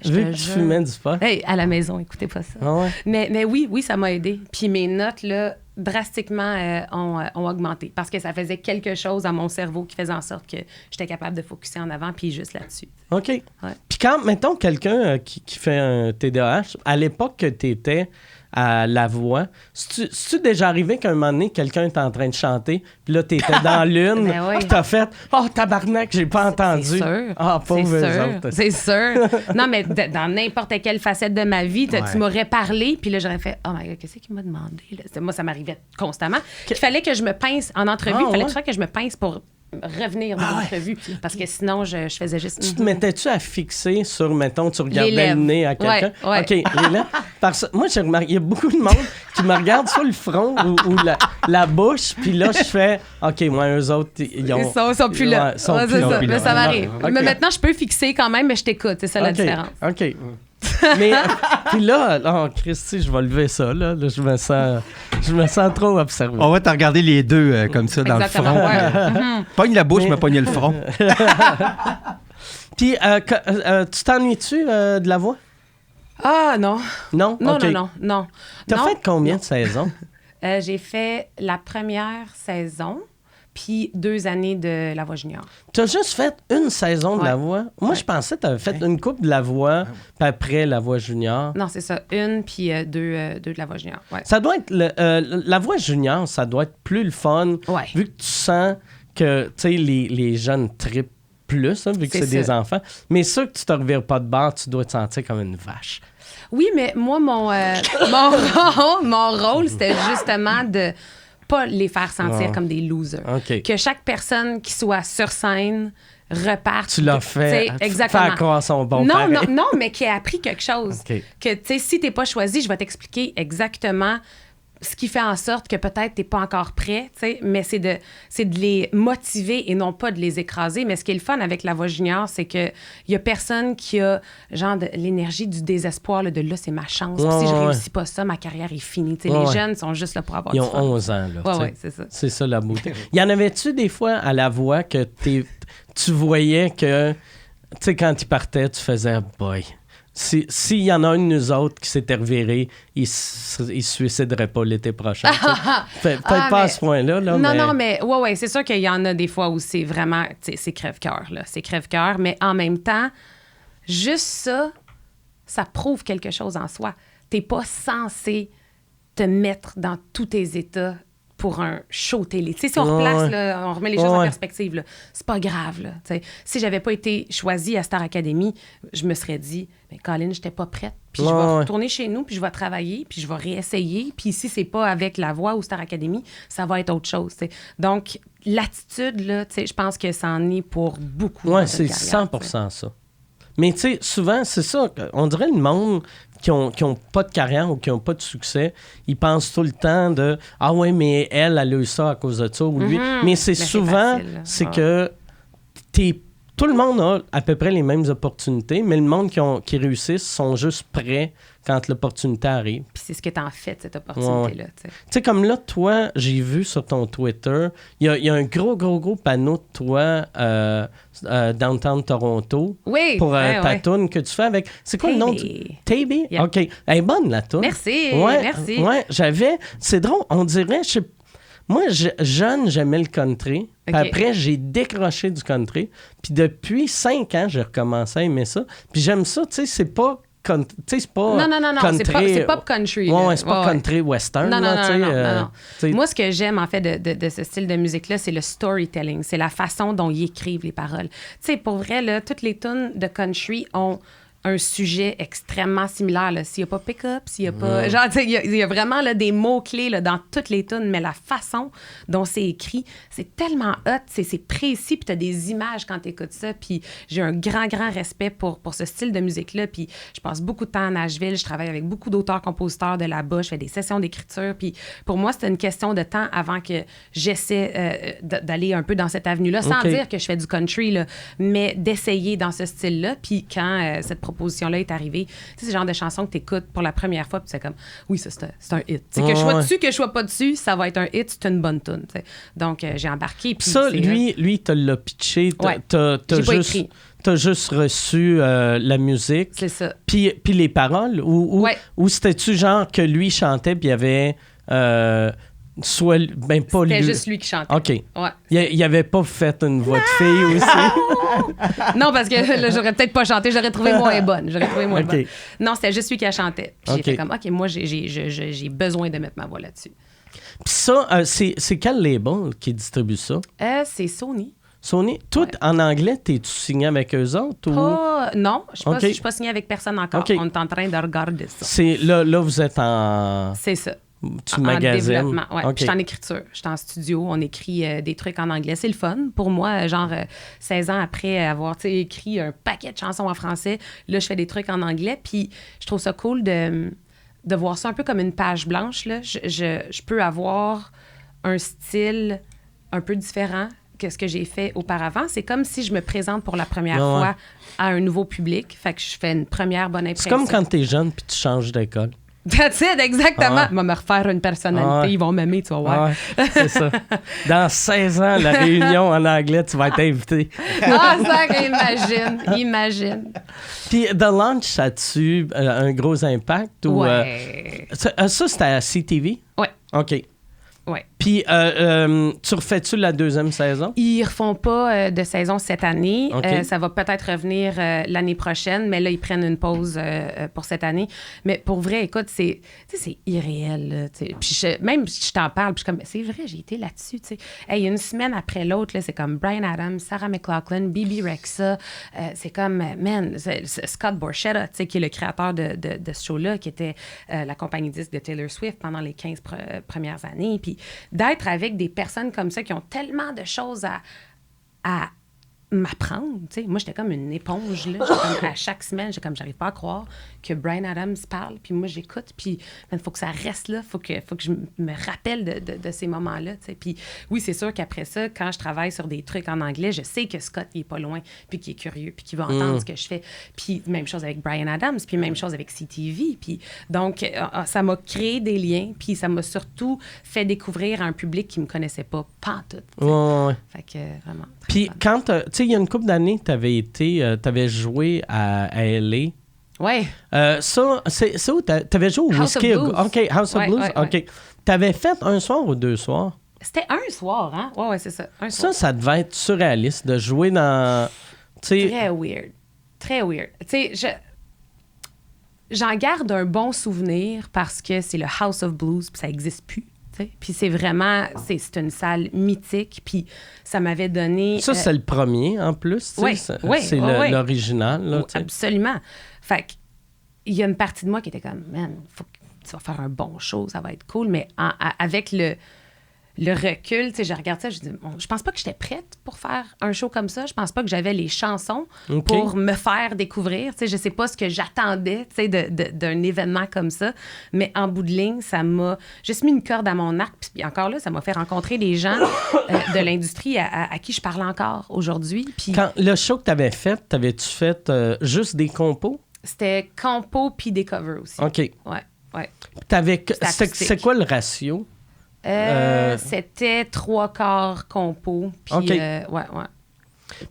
Je vu te que tu jure. fumais du pot. Hey, à la maison, écoutez pas ça. Ah ouais. Mais oui, ça m'a aidé. Puis mes notes, là, drastiquement ont augmenté parce que ça faisait quelque chose à mon cerveau qui faisait en sorte que j'étais capable de focusser en avant puis juste là-dessus. OK. Ouais. Puis quand, mettons, quelqu'un qui fait un TDAH, à l'époque que tu étais à La Voix, c'est-tu déjà arrivé qu'à un moment donné, quelqu'un était en train de chanter, puis là, tu étais dans l'une, Ben oui. puis t'as fait « Oh, tabarnak, j'ai pas entendu. » C'est sûr. Ah, pauvre c'est eux sûr. autres. C'est sûr. Non, mais dans n'importe quelle facette de ma vie, Ouais. tu m'aurais parlé, puis là, j'aurais fait « Oh my God, qu'est-ce qu'il m'a demandé? » là? Moi, ça m'arrivait constamment. Il fallait que je me pince en entrevue. Ah, Il fallait ouais? tout le temps que je me pince pour revenir dans l'entrevue. Parce que sinon, je faisais juste... Tu te mettais-tu à fixer sur, mettons, tu regardais lèvres. le nez à quelqu'un? Ouais, ouais. OK, les lèvres. Parce que moi, j'ai remarqué, il y a beaucoup de monde qui me regarde sur le front ou la bouche, puis là, je fais OK, moi, eux autres, ils ont. Ils sont plus là. Ouais, ils sont Ouais, plus c'est là. ça. plus Mais là. ça m'arrive. OK. Mais maintenant, je peux fixer quand même, mais je t'écoute. C'est ça la OK, différence. OK. Mais, puis là, oh, Christy, je vais lever ça, là. Là, je me sens trop observé. On va te regarder les deux comme ça dans le Exactement. front. Ouais. Mhm. Pogne la bouche, mais pogne le front. Puis, tu t'ennuies-tu de La Voix? Ah, non. Non? Non, OK. non. T'as Non. fait combien de saisons? J'ai fait la première saison, puis 2 années de La Voix junior. T'as juste fait une saison de Ouais. La Voix? Moi, je pensais que t'avais fait une coupe de La Voix, puis après La Voix junior. Non, c'est ça. 1 puis 2 de La Voix junior. Ouais. Ça doit être... La Voix junior, ça doit être plus le fun, Ouais. vu que tu sens que, tu sais, les jeunes trippent plus, hein, vu que C'est c'est des ça. enfants. Mais ça que tu te revires pas de bord, tu dois te sentir comme une vache. Oui, mais moi, mon rôle, c'était justement de pas les faire sentir Ouais. comme des losers. OK. Que chaque personne qui soit sur scène reparte. Tu l'as tu fait. sais, exactement. Faire croire son bon non, pareil. non, mais qui a appris quelque chose. OK. Que, tu sais, si t'es pas choisi, je vais t'expliquer exactement ce qui fait en sorte que peut-être t'es pas encore prêt, tu sais, mais c'est de les motiver et non pas de les écraser. Mais ce qui est le fun avec La Voix junior, c'est que y a personne qui a genre de l'énergie du désespoir, là, de là, c'est ma chance. Puis si je Ouais, ouais. réussis pas ça, ma carrière est finie. Tu sais, Ouais, les ouais. jeunes sont juste là pour avoir Ils du ont fun. 11 ans, là. tu sais. Ouais, c'est ça. C'est ça la beauté. Y en avait-tu des fois à La Voix que tu voyais que sais, quand il partait, tu faisais « boy ». S'il y en a un de nous autres qui s'était reviré, il se suiciderait pas l'été prochain. Peut-être pas à ce point-là. Là, non, mais ouais, c'est sûr qu'il y en a des fois où c'est vraiment, c'est crève-cœur, là. C'est crève-cœur, mais en même temps, juste ça prouve quelque chose en soi. T'es pas censé te mettre dans tous tes états pour un show télé. Tu sais, si on replace, là, on remet les choses en perspective, là, c'est pas grave, là. T'sais, si j'avais pas été choisie à Star Academy, je me serais dit, mais Colin, j'étais pas prête. Puis je vais retourner chez nous, puis je vais travailler, puis je vais réessayer. Puis si c'est pas avec La Voix ou Star Academy, ça va être autre chose. T'sais. Donc, l'attitude, là, je pense que ça en est pour beaucoup. Oui, c'est 100% ça. Mais tu sais, souvent, c'est ça. On dirait le monde qui ont pas de carrière ou qui ont pas de succès, ils pensent tout le temps de « Ah ouais, mais elle a eu ça à cause de ça. » ou lui. Mais c'est souvent, c'est que tout le monde a à peu près les mêmes opportunités, mais le monde qui réussissent sont juste prêts quand l'opportunité arrive. Puis c'est ce que t'en fais de cette opportunité-là. Tu sais, comme là, toi, j'ai vu sur ton Twitter, il y a un gros panneau de toi downtown Toronto pour ta toune que tu fais avec... C'est quoi le nom du... Taby? Yeah. OK. Elle est bonne, la toune. Merci, merci. Ouais, c'est drôle, on dirait... Moi, jeune, j'aimais le country. Puis après, j'ai décroché du country. Puis depuis 5 ans, j'ai recommencé à aimer ça. Puis j'aime ça, tu sais, c'est pas... Non, country, c'est pop country. Ouais, c'est pas country western. Non. Moi, ce que j'aime, en fait, de ce style de musique-là, c'est le storytelling. C'est la façon dont ils écrivent les paroles. Tu sais, pour vrai, là, toutes les tunes de country ont un sujet extrêmement similaire. Là. S'il n'y a pas pick-up, s'il n'y a pas... Genre, il y a vraiment là, des mots-clés là, dans toutes les tunes, mais la façon dont c'est écrit, c'est tellement hot, c'est précis, puis tu as des images quand tu écoutes ça, puis j'ai un grand respect pour ce style de musique-là, puis je passe beaucoup de temps à Nashville, je travaille avec beaucoup d'auteurs-compositeurs de là-bas, je fais des sessions d'écriture, puis pour moi, c'est une question de temps avant que j'essaie d'aller un peu dans cette avenue-là, sans dire que je fais du country, là, mais d'essayer dans ce style-là, puis quand cette proposition-là est arrivée. Tu sais, c'est le genre de chanson que tu écoutes pour la première fois, puis c'est comme, oui, ça, c'est un hit. Que je sois dessus, que je sois pas dessus, ça va être un hit, c'est une bonne tune. Donc, j'ai embarqué. Puis ça, lui, te l'a pitché. T'as juste reçu la musique. C'est ça. Puis les paroles? Ou c'était-tu genre que lui chantait, puis il y avait... C'était juste lui qui chantait. OK. Ouais. Il avait pas fait une voix de fille aussi? Non, parce que là, j'aurais peut-être pas chanté. J'aurais trouvé moins bonne. Bonne. Non, c'était juste lui qui a chanté. Puis j'ai fait comme, OK, moi, j'ai besoin de mettre ma voix là-dessus. Puis ça, c'est quel label qui distribue ça? C'est Sony. Sony? Tout en anglais, t'es-tu signé avec eux autres? Non, je suis pas signé avec personne encore. On est en train de regarder ça. Là, vous êtes en... C'est ça. Tu magasines. En développement, oui. Je suis en écriture. Je suis en studio. On écrit des trucs en anglais. C'est le fun. Pour moi, 16 ans après avoir écrit un paquet de chansons en français, là, je fais des trucs en anglais. Puis je trouve ça cool de voir ça un peu comme une page blanche. Là. Je peux avoir un style un peu différent que ce que j'ai fait auparavant. C'est comme si je me présente pour la première fois à un nouveau public. Fait que je fais une première bonne impression. C'est comme quand t'es jeune puis tu changes d'école. That's it, exactement. Ils vont me refaire une personnalité, ils vont m'aimer, tu vas voir. C'est ça. Dans 16 ans, la réunion en anglais, tu vas être invité. Imagine. Puis The Launch, ça a-tu un gros impact? Ça, c'était à CTV? Oui. OK. Ouais. Puis, tu refais-tu la deuxième saison? Ils refont pas de saison cette année. Okay. Ça va peut-être revenir l'année prochaine, mais là, ils prennent une pause pour cette année. Mais pour vrai, écoute, c'est irréel. Là, puis je t'en parle, puis je suis comme, c'est vrai, j'ai été là-dessus. Hey, une semaine après l'autre, là, c'est comme Bryan Adams, Sarah McLachlan, Bebe Rexha. C'est comme, c'est Scott Borchetta, qui est le créateur de ce show-là, qui était la compagnie disque de Taylor Swift pendant les 15 premières années. Puis d'être avec des personnes comme ça qui ont tellement de choses à m'apprendre, tu sais. Moi, j'étais comme une éponge, là. À chaque semaine, j'arrive pas à croire que Bryan Adams parle, puis moi, j'écoute, puis il faut que ça reste là, faut que je me rappelle de ces moments-là, tu sais. Puis oui, c'est sûr qu'après ça, quand je travaille sur des trucs en anglais, je sais que Scott, il est pas loin, puis qu'il est curieux, puis qu'il va entendre ce que je fais. Puis même chose avec Bryan Adams, puis même chose avec CTV, puis donc, ça m'a créé des liens, puis ça m'a surtout fait découvrir à un public qui me connaissait pas pantoute. Ouais. Fait que, vraiment. Puis quand, tu sais, il y a une couple d'années, t'avais joué à LA. Ouais. Ça, c'est où? T'avais joué au House of Whiskey? Blues. OK, House of Ouais, Blues? ouais, OK. ouais. T'avais fait un soir ou 2 soirs? C'était un soir, hein? Ouais, c'est ça. Un soir. Ça devait être surréaliste de jouer dans... tu sais, Très weird. Très weird. Tu sais, j'en garde un bon souvenir parce que c'est le House of Blues, puis ça n'existe plus. T'sais. Puis c'est vraiment... C'est une salle mythique, puis ça m'avait donné... ça, c'est le premier, en plus. Tu sais, ouais, c'est ouais, c'est ouais. l'original. Là, tu sais. Absolument. Fait que, il y a une partie de moi qui était comme, man, faut que tu vas faire un bon show, ça va être cool. Mais avec le recul, tu sais, je regarde ça, je dis, bon, je pense pas que j'étais prête pour faire un show comme ça. Je pense pas que j'avais les chansons OK. pour me faire découvrir. Tu sais, je sais pas ce que j'attendais, tu sais, d'un événement comme ça. Mais en bout de ligne, ça m'a juste mis une corde à mon arc. Puis encore là, ça m'a fait rencontrer des gens de l'industrie à qui je parle encore aujourd'hui. Puis Quand le show que t'avais fait, t'avais-tu fait juste des compos? c'était compo puis des covers aussi. OK. Ouais. C'est acoustique. quoi le ratio? C'était 3/4 compo. Puis, OK. ouais.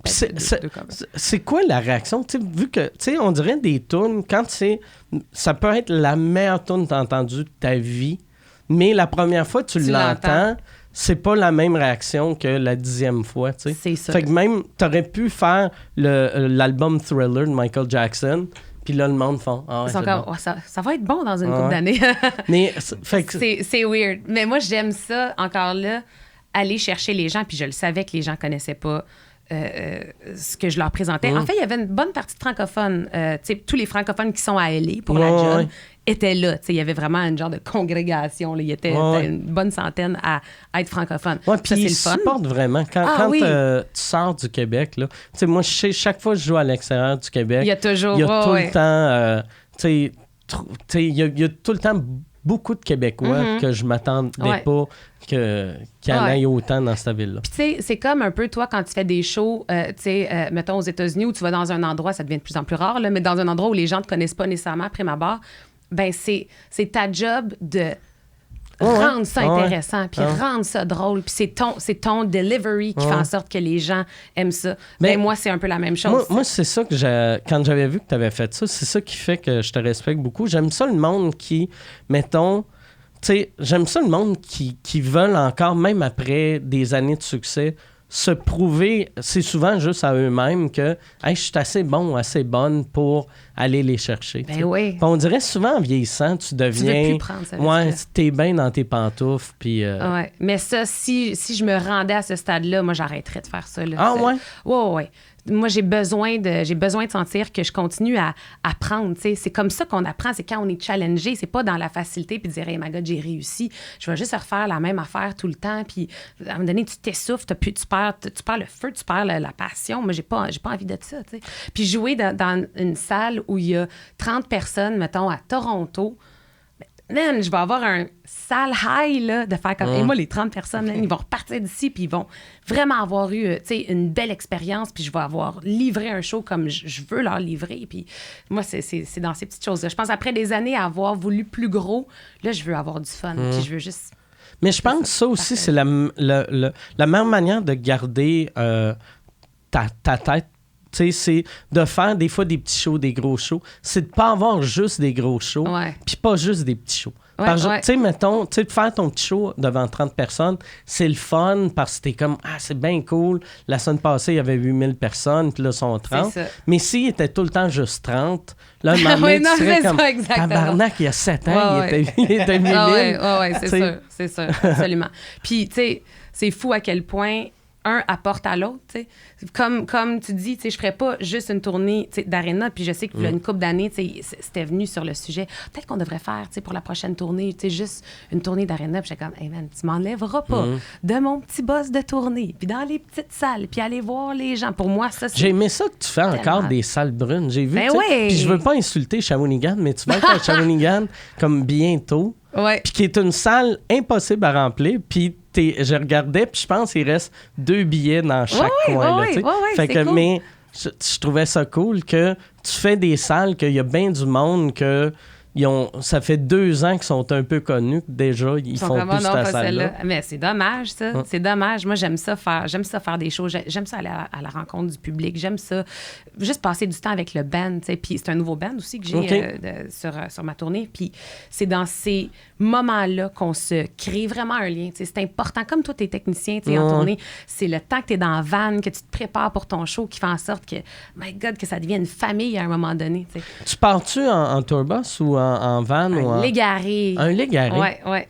Puis c'est- Deux covers. c'est quoi la réaction? Tu sais, vu que, tu sais, on dirait des tunes, quand c'est... Ça peut être la meilleure tune que t'as entendue de ta vie, mais la première fois que tu l'entends, c'est pas la même réaction que la 10e fois, tu sais. C'est ça. Fait que même, t'aurais pu faire l'album Thriller de Michael Jackson, puis là, le monde font... Ah ouais, Ils sont c'est comme, bon. ouais, ça va être bon dans une Ouais. couple d'années. Mais, fait que... C'est weird. Mais moi, j'aime ça, encore là, aller chercher les gens. Puis je le savais que les gens connaissaient pas ce que je leur présentais. En fait, il y avait une bonne partie de francophones. Tu sais, tous les francophones qui sont à LA pour la Ouais, job ouais. étaient là. Tu sais, il y avait vraiment une genre de congrégation. Là. Il y était Ouais. une bonne centaine à être francophones. Ouais, Ça, puis c'est ils le fun. supportent vraiment. Quand Oui. tu sors du Québec, là, tu sais, moi, je sais, chaque fois que je joue à l'extérieur du Québec, Il y a toujours... il y a tout ouais. le temps, tu sais, il y a tout le temps beaucoup de Québécois que je m'attendais Ouais. pas qu'il y en Ouais. ait autant dans cette ville-là. Puis, tu sais, c'est comme un peu, toi, quand tu fais des shows, tu sais, mettons aux États-Unis, où tu vas dans un endroit, ça devient de plus en plus rare, là, mais dans un endroit où les gens ne te connaissent pas nécessairement après ma barre, ben c'est ta job de rendre ça intéressant, puis rendre ça drôle, puis c'est ton delivery qui fait en sorte que les gens aiment ça. Mais Ben moi, c'est un peu la même chose. Moi, c'est ça que quand j'avais vu que tu avais fait ça, c'est ça qui fait que je te respecte beaucoup. J'aime ça le monde qui, mettons, tu sais, j'aime ça le monde qui veulent encore, même après des années de succès, se prouver, c'est souvent juste à eux-mêmes que hey, je suis assez bon, assez bonne pour aller les chercher. Ben tu sais. oui. Puis on dirait souvent en vieillissant, tu deviens... veux plus prendre ça, Ouais, risque-là. t'es bien dans tes pantoufles, puis... Ouais. Mais ça, si je me rendais à ce stade-là, moi, j'arrêterais de faire ça. Là. Ah C'est- ouais? Ouais. Moi, j'ai besoin de sentir que je continue à apprendre. Tu sais. C'est comme ça qu'on apprend. C'est quand on est challengé. C'est pas dans la facilité puis de dire, hey, my God, j'ai réussi. Je vais juste refaire la même affaire tout le temps. Puis à un moment donné, tu t'essouffles, tu perds le feu, tu perds la passion. Moi, j'ai pas envie de ça. Tu sais. Puis jouer dans une salle où il y a 30 personnes, mettons, à Toronto, man, je vais avoir un sale high là, de faire comme... Et moi, les 30 personnes, man, ils vont repartir d'ici puis ils vont vraiment avoir eu tu sais, une belle expérience puis je vais avoir livré un show comme je veux leur livrer. Puis moi, c'est dans ces petites choses-là. Je pense après des années à avoir voulu plus gros, là, je veux avoir du fun puis je veux juste... Mais je pense que ça aussi, c'est la meilleure manière de garder ta tête. Tu sais, c'est de faire des fois des petits shows, des gros shows. C'est de pas avoir juste des gros shows, Ouais. puis pas juste des petits shows. Ouais, Parce que, ouais. tu sais, mettons, tu sais, de faire ton petit show devant 30 personnes, c'est le fun parce que t'es comme, ah, c'est bien cool. La semaine passée, il y avait 8000 personnes, puis là, ils sont 30. C'est ça. Mais s'il était tout le temps juste 30, là, un moment donné, Oui, non, tu serais c'est comme, ça, exactement. tabarnak, il y a 7 ans, Ouais, il était 8000. Ah ouais, Tu c'est sais. sûr, absolument. Puis, tu sais, c'est fou à quel point un apporte à l'autre, tu sais. Comme tu dis, tu sais, je ferais pas juste une tournée tu sais, d'aréna, puis je sais que il y a une couple d'années, tu sais, c'était venu sur le sujet. Peut-être qu'on devrait faire, tu sais, pour la prochaine tournée, tu sais, juste une tournée d'aréna, puis j'étais comme, hey man, tu m'enlèveras pas de mon petit boss de tournée, puis dans les petites salles, puis aller voir les gens. Pour moi, ça, c'est... J'ai aimé ça que tu fais encore Tellement. des salles brunes. J'ai vu, Ben tu sais, oui. puis je veux pas insulter Shawinigan, mais tu vas être à Shawinigan comme bientôt, Ouais. puis qui est une salle impossible à remplir, puis je regardais, puis je pense qu'il reste 2 billets dans chaque coin. Là, tu sais. Fait c'est que, cool. mais je trouvais ça cool que tu fais des salles, qu'il y a bien du monde, que ça fait 2 ans qu'ils sont un peu connus. Déjà, ils font plus cette salle-là. Mais c'est dommage, ça. C'est dommage. Moi, j'aime ça faire des shows. J'aime ça aller à la rencontre du public. J'aime ça juste passer du temps avec le band. Puis c'est un nouveau band aussi que j'ai sur ma tournée. Puis c'est dans ces moments-là qu'on se crée vraiment un lien. C'est important. Comme toi, t'es technicien en tournée, c'est le temps que t'es dans la van, que tu te prépares pour ton show qui fait en sorte que, my God, que ça devienne une famille à un moment donné. T'sais. Tu pars-tu en tourbus ou en van? Un Légaré. Un Légaré? Oui.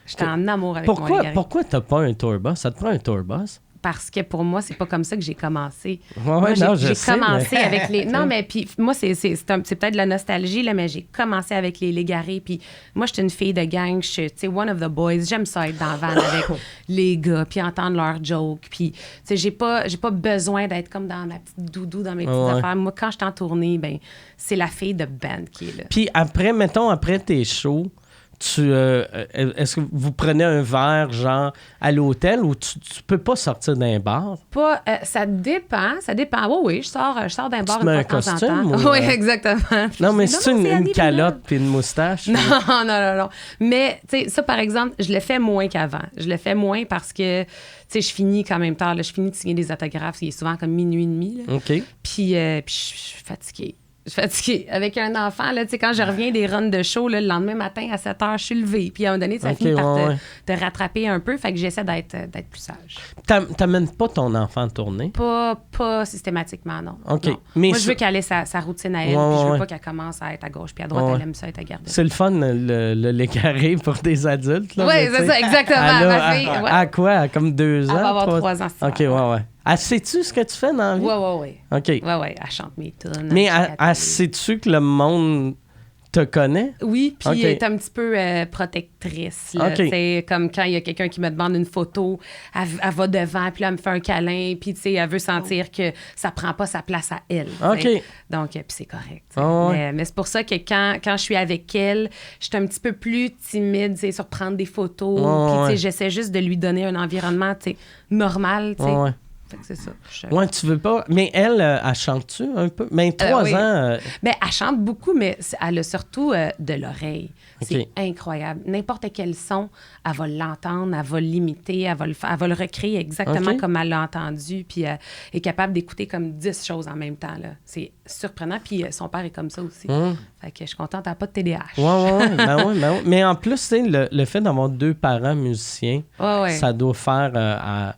J'étais en amour avec mon Légaré. Pourquoi t'as pas un tourbus? Ça te prend un tourbus? Parce que pour moi, c'est pas comme ça que j'ai commencé. Moi, j'ai commencé avec les... Non, mais puis moi, c'est peut-être de la nostalgie, là, mais j'ai commencé avec les Légarés. Puis moi, j'étais une fille de gang. Je suis, one of the boys. J'aime ça être dans la van avec les gars, puis entendre leurs jokes. Puis, j'ai pas besoin d'être comme dans ma petite doudou, dans mes petites affaires. Moi, quand je suis en tournée, ben c'est la fille de band qui est là. Puis après, mettons, après tes shows, est-ce que vous prenez un verre, genre, à l'hôtel ou tu peux pas sortir d'un bar? Pas, ça dépend. Oui, je sors d'un bar tu mets de temps un costume, en temps. Oui, exactement. Non, mais c'est une calotte puis une moustache? Non. Mais, tu sais, ça, par exemple, je le fais moins qu'avant. Je le fais moins parce que, tu sais, je finis quand même tard. Là, je finis de signer des autographes. Il est souvent comme 00:30. Là. OK. Puis je suis fatiguée. Avec un enfant, là, tu sais, quand je reviens des runs de show, là, le lendemain matin à 7h, je suis levée. Puis à un moment donné, ça finit par te rattraper un peu. Fait que j'essaie d'être plus sage. T'amènes pas ton enfant tourner? Pas systématiquement, non. OK. Non. Mais moi, je veux qu'elle ait sa routine à elle. Puis je veux pas qu'elle commence à être à gauche puis à droite. Elle aime ça être à garder. C'est le fun, le Légaré pour des adultes. Oui, c'est ça, exactement. Ma fille, à quoi? Comme 2 ans? Elle va avoir 3 ans. OK, ouais. Elle sait-tu ce que tu fais dans la vie? Oui. OK. Oui, elle chante mes tunes. Mais elle sais-tu que le monde te connaît? Oui, puis elle est un petit peu protectrice. Là. C'est comme quand il y a quelqu'un qui me demande une photo, elle va devant, puis là, elle me fait un câlin, puis elle veut sentir que ça prend pas sa place à elle. OK. Donc, puis c'est correct. Mais c'est pour ça que quand je suis avec elle, je suis un petit peu plus timide sur prendre des photos, puis j'essaie juste de lui donner un environnement normal. Fait que c'est ça. Ouais, tu veux pas. Mais elle chante-tu un peu? Mais 3 ans. Ben, elle chante beaucoup, mais elle a surtout de l'oreille. C'est incroyable. N'importe quel son, elle va l'entendre, elle va l'imiter, elle va le recréer exactement comme elle l'a entendu, puis elle est capable d'écouter comme 10 choses en même temps. Là. C'est surprenant, puis son père est comme ça aussi. Fait que je suis contente, elle n'a pas de TDAH. Oui. Mais en plus, le fait d'avoir 2 parents musiciens, ça doit faire...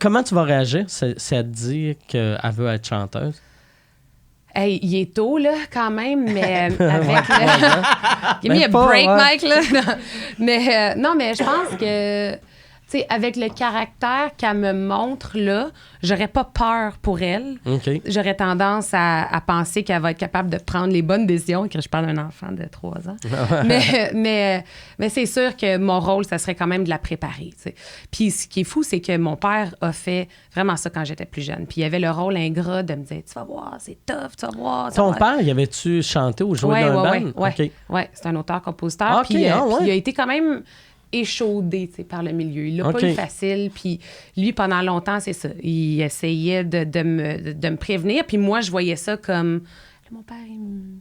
Comment tu vas réagir si elle te dit qu'elle veut être chanteuse? Hey, il est tôt, là, quand même, mais avec... Give me a break, Mike, là. Non, mais je pense que, tu sais, avec le caractère qu'elle me montre, là, j'aurais pas peur pour elle. J'aurais tendance à penser qu'elle va être capable de prendre les bonnes décisions, que je parle d'un enfant de 3 ans. mais c'est sûr que mon rôle, ça serait quand même de la préparer, tu sais. Puis ce qui est fou, c'est que mon père a fait vraiment ça quand j'étais plus jeune. Puis il avait le rôle ingrat de me dire, tu vas voir, c'est tough, tu vas voir. Ton père, y avait-tu chanté ou joué dans un band? Oui, c'est un auteur-compositeur. Puis il a été quand même échaudé par le milieu. Il n'a pas eu facile. Puis lui, pendant longtemps, c'est ça. Il essayait de me prévenir. Puis moi, je voyais ça comme... Mon père, il me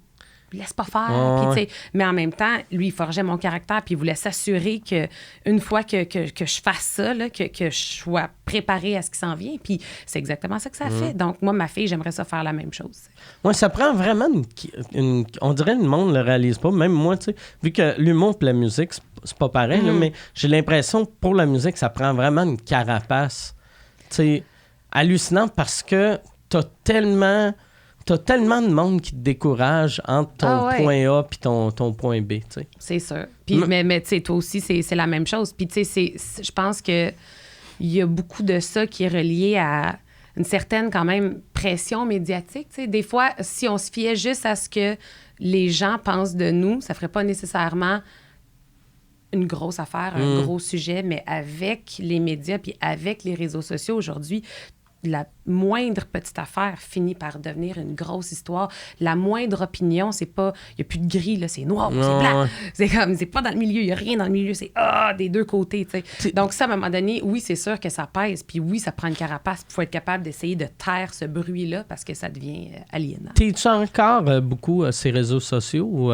laisse pas faire. Puis, mais en même temps, lui, il forgeait mon caractère. Puis il voulait s'assurer qu'une fois que je fasse ça, là, que je sois préparée à ce qui s'en vient. Puis c'est exactement ça que ça fait. Donc moi, ma fille, j'aimerais ça faire la même chose. Oui, ça prend vraiment on dirait que le monde ne le réalise pas. Même moi, tu sais, vu que l'humour et la musique, c'est pas pareil, là, mais j'ai l'impression pour la musique, ça prend vraiment une carapace. Tu sais, hallucinante parce que t'as tellement de monde qui te décourage entre ton point A puis ton point B, tu sais. C'est sûr. Puis, mais tu sais, toi aussi, c'est la même chose. Puis, tu sais, je pense que il y a beaucoup de ça qui est relié à une certaine, quand même, pression médiatique. Tu sais, des fois, si on se fiait juste à ce que les gens pensent de nous, ça ferait pas nécessairement une grosse affaire, un gros sujet, mais avec les médias puis avec les réseaux sociaux aujourd'hui, la moindre petite affaire finit par devenir une grosse histoire. La moindre opinion, c'est pas... Il n'y a plus de gris, là, c'est noir, c'est blanc. C'est comme, c'est pas dans le milieu, il n'y a rien dans le milieu, c'est des deux côtés, tu sais. Donc ça, à un moment donné, oui, c'est sûr que ça pèse, puis oui, ça prend une carapace, il faut être capable d'essayer de taire ce bruit-là parce que ça devient aliénant. T'es-tu encore beaucoup ces réseaux sociaux ou...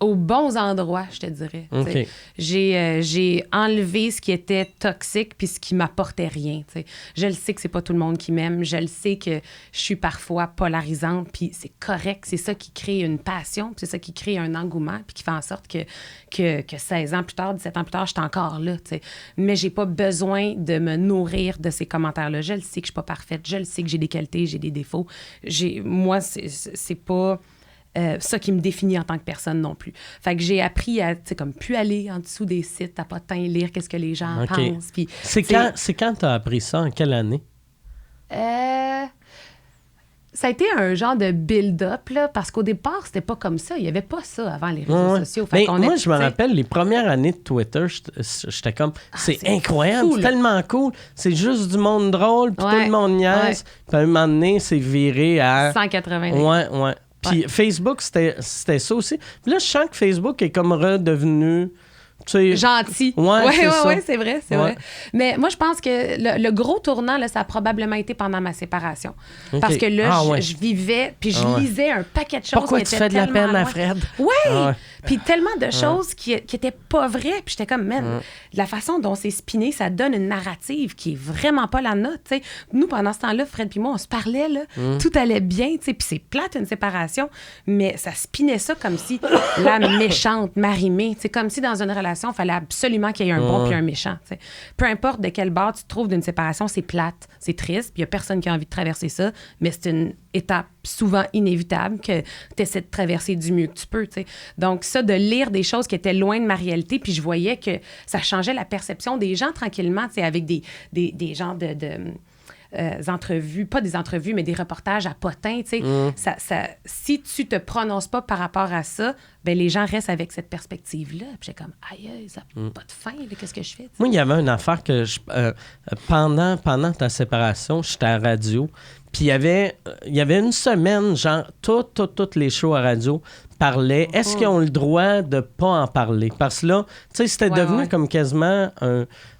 aux bons endroits, je te dirais. OK. J'ai enlevé ce qui était toxique puis ce qui m'apportait rien. T'sais. Je le sais que c'est pas tout le monde qui m'aime. Je le sais que je suis parfois polarisante puis c'est correct. C'est ça qui crée une passion puis c'est ça qui crée un engouement puis qui fait en sorte que 16 ans plus tard, 17 ans plus tard, je suis encore là. T'sais. Mais j'ai pas besoin de me nourrir de ces commentaires-là. Je le sais que je suis pas parfaite. Je le sais que j'ai des qualités, j'ai des défauts. Moi, c'est pas... ça qui me définit en tant que personne non plus. Fait que j'ai appris à, tu sais, comme plus aller en dessous des sites, à pas tant lire qu'est-ce que les gens pensent. Puis, c'est quand t'as appris ça? En quelle année? Ça a été un genre de build-up, là, parce qu'au départ, c'était pas comme ça. Il y avait pas ça avant les réseaux sociaux. Fait moi, je me rappelle, les premières années de Twitter, j'étais comme, c'est incroyable, fou, c'est tellement cool. C'est juste du monde drôle, puis tout le monde niaise. Puis à un moment donné, c'est viré à... 180. Ouais. Puis Facebook, c'était ça aussi. Puis là, je sens que Facebook est comme redevenu... Gentil. Ouais, c'est vrai, c'est vrai. Mais moi, je pense que le gros tournant, là, ça a probablement été pendant ma séparation. Okay. Parce que là, je vivais, puis je lisais un paquet de choses. Pourquoi tu fais de la peine à Fred? Ouais! Puis tellement de choses qui étaient pas vraies. Puis j'étais comme, man, la façon dont c'est spiné, ça donne une narrative qui est vraiment pas la nôtre. T'sais. Nous, pendant ce temps-là, Fred puis moi, on se parlait, là, tout allait bien, puis c'est plate une séparation, mais ça spinait ça comme si la méchante, Marie-Mé, comme si dans une relation, il fallait absolument qu'il y ait un bon puis un méchant. T'sais. Peu importe de quel bord tu te trouves d'une séparation, c'est plate, c'est triste, puis il n'y a personne qui a envie de traverser ça, mais c'est une étape souvent inévitable que tu essaies de traverser du mieux que tu peux. T'sais. Donc, ça, de lire des choses qui étaient loin de ma réalité, puis je voyais que ça changeait la perception des gens tranquillement, avec des genres de entrevues, pas des entrevues, mais des reportages à potins, tu sais. Si tu te prononces pas par rapport à ça, ben les gens restent avec cette perspective-là. Puis j'ai comme, aïe, ça n'a pas de fin, là, qu'est-ce que je fais? T'sais? Moi, il y avait une affaire que pendant ta séparation, j'étais à la radio, puis il y avait une semaine, genre, toutes les shows à radio parlaient. Est-ce qu'ils ont le droit de pas en parler? Parce que là, tu sais, c'était devenu comme quasiment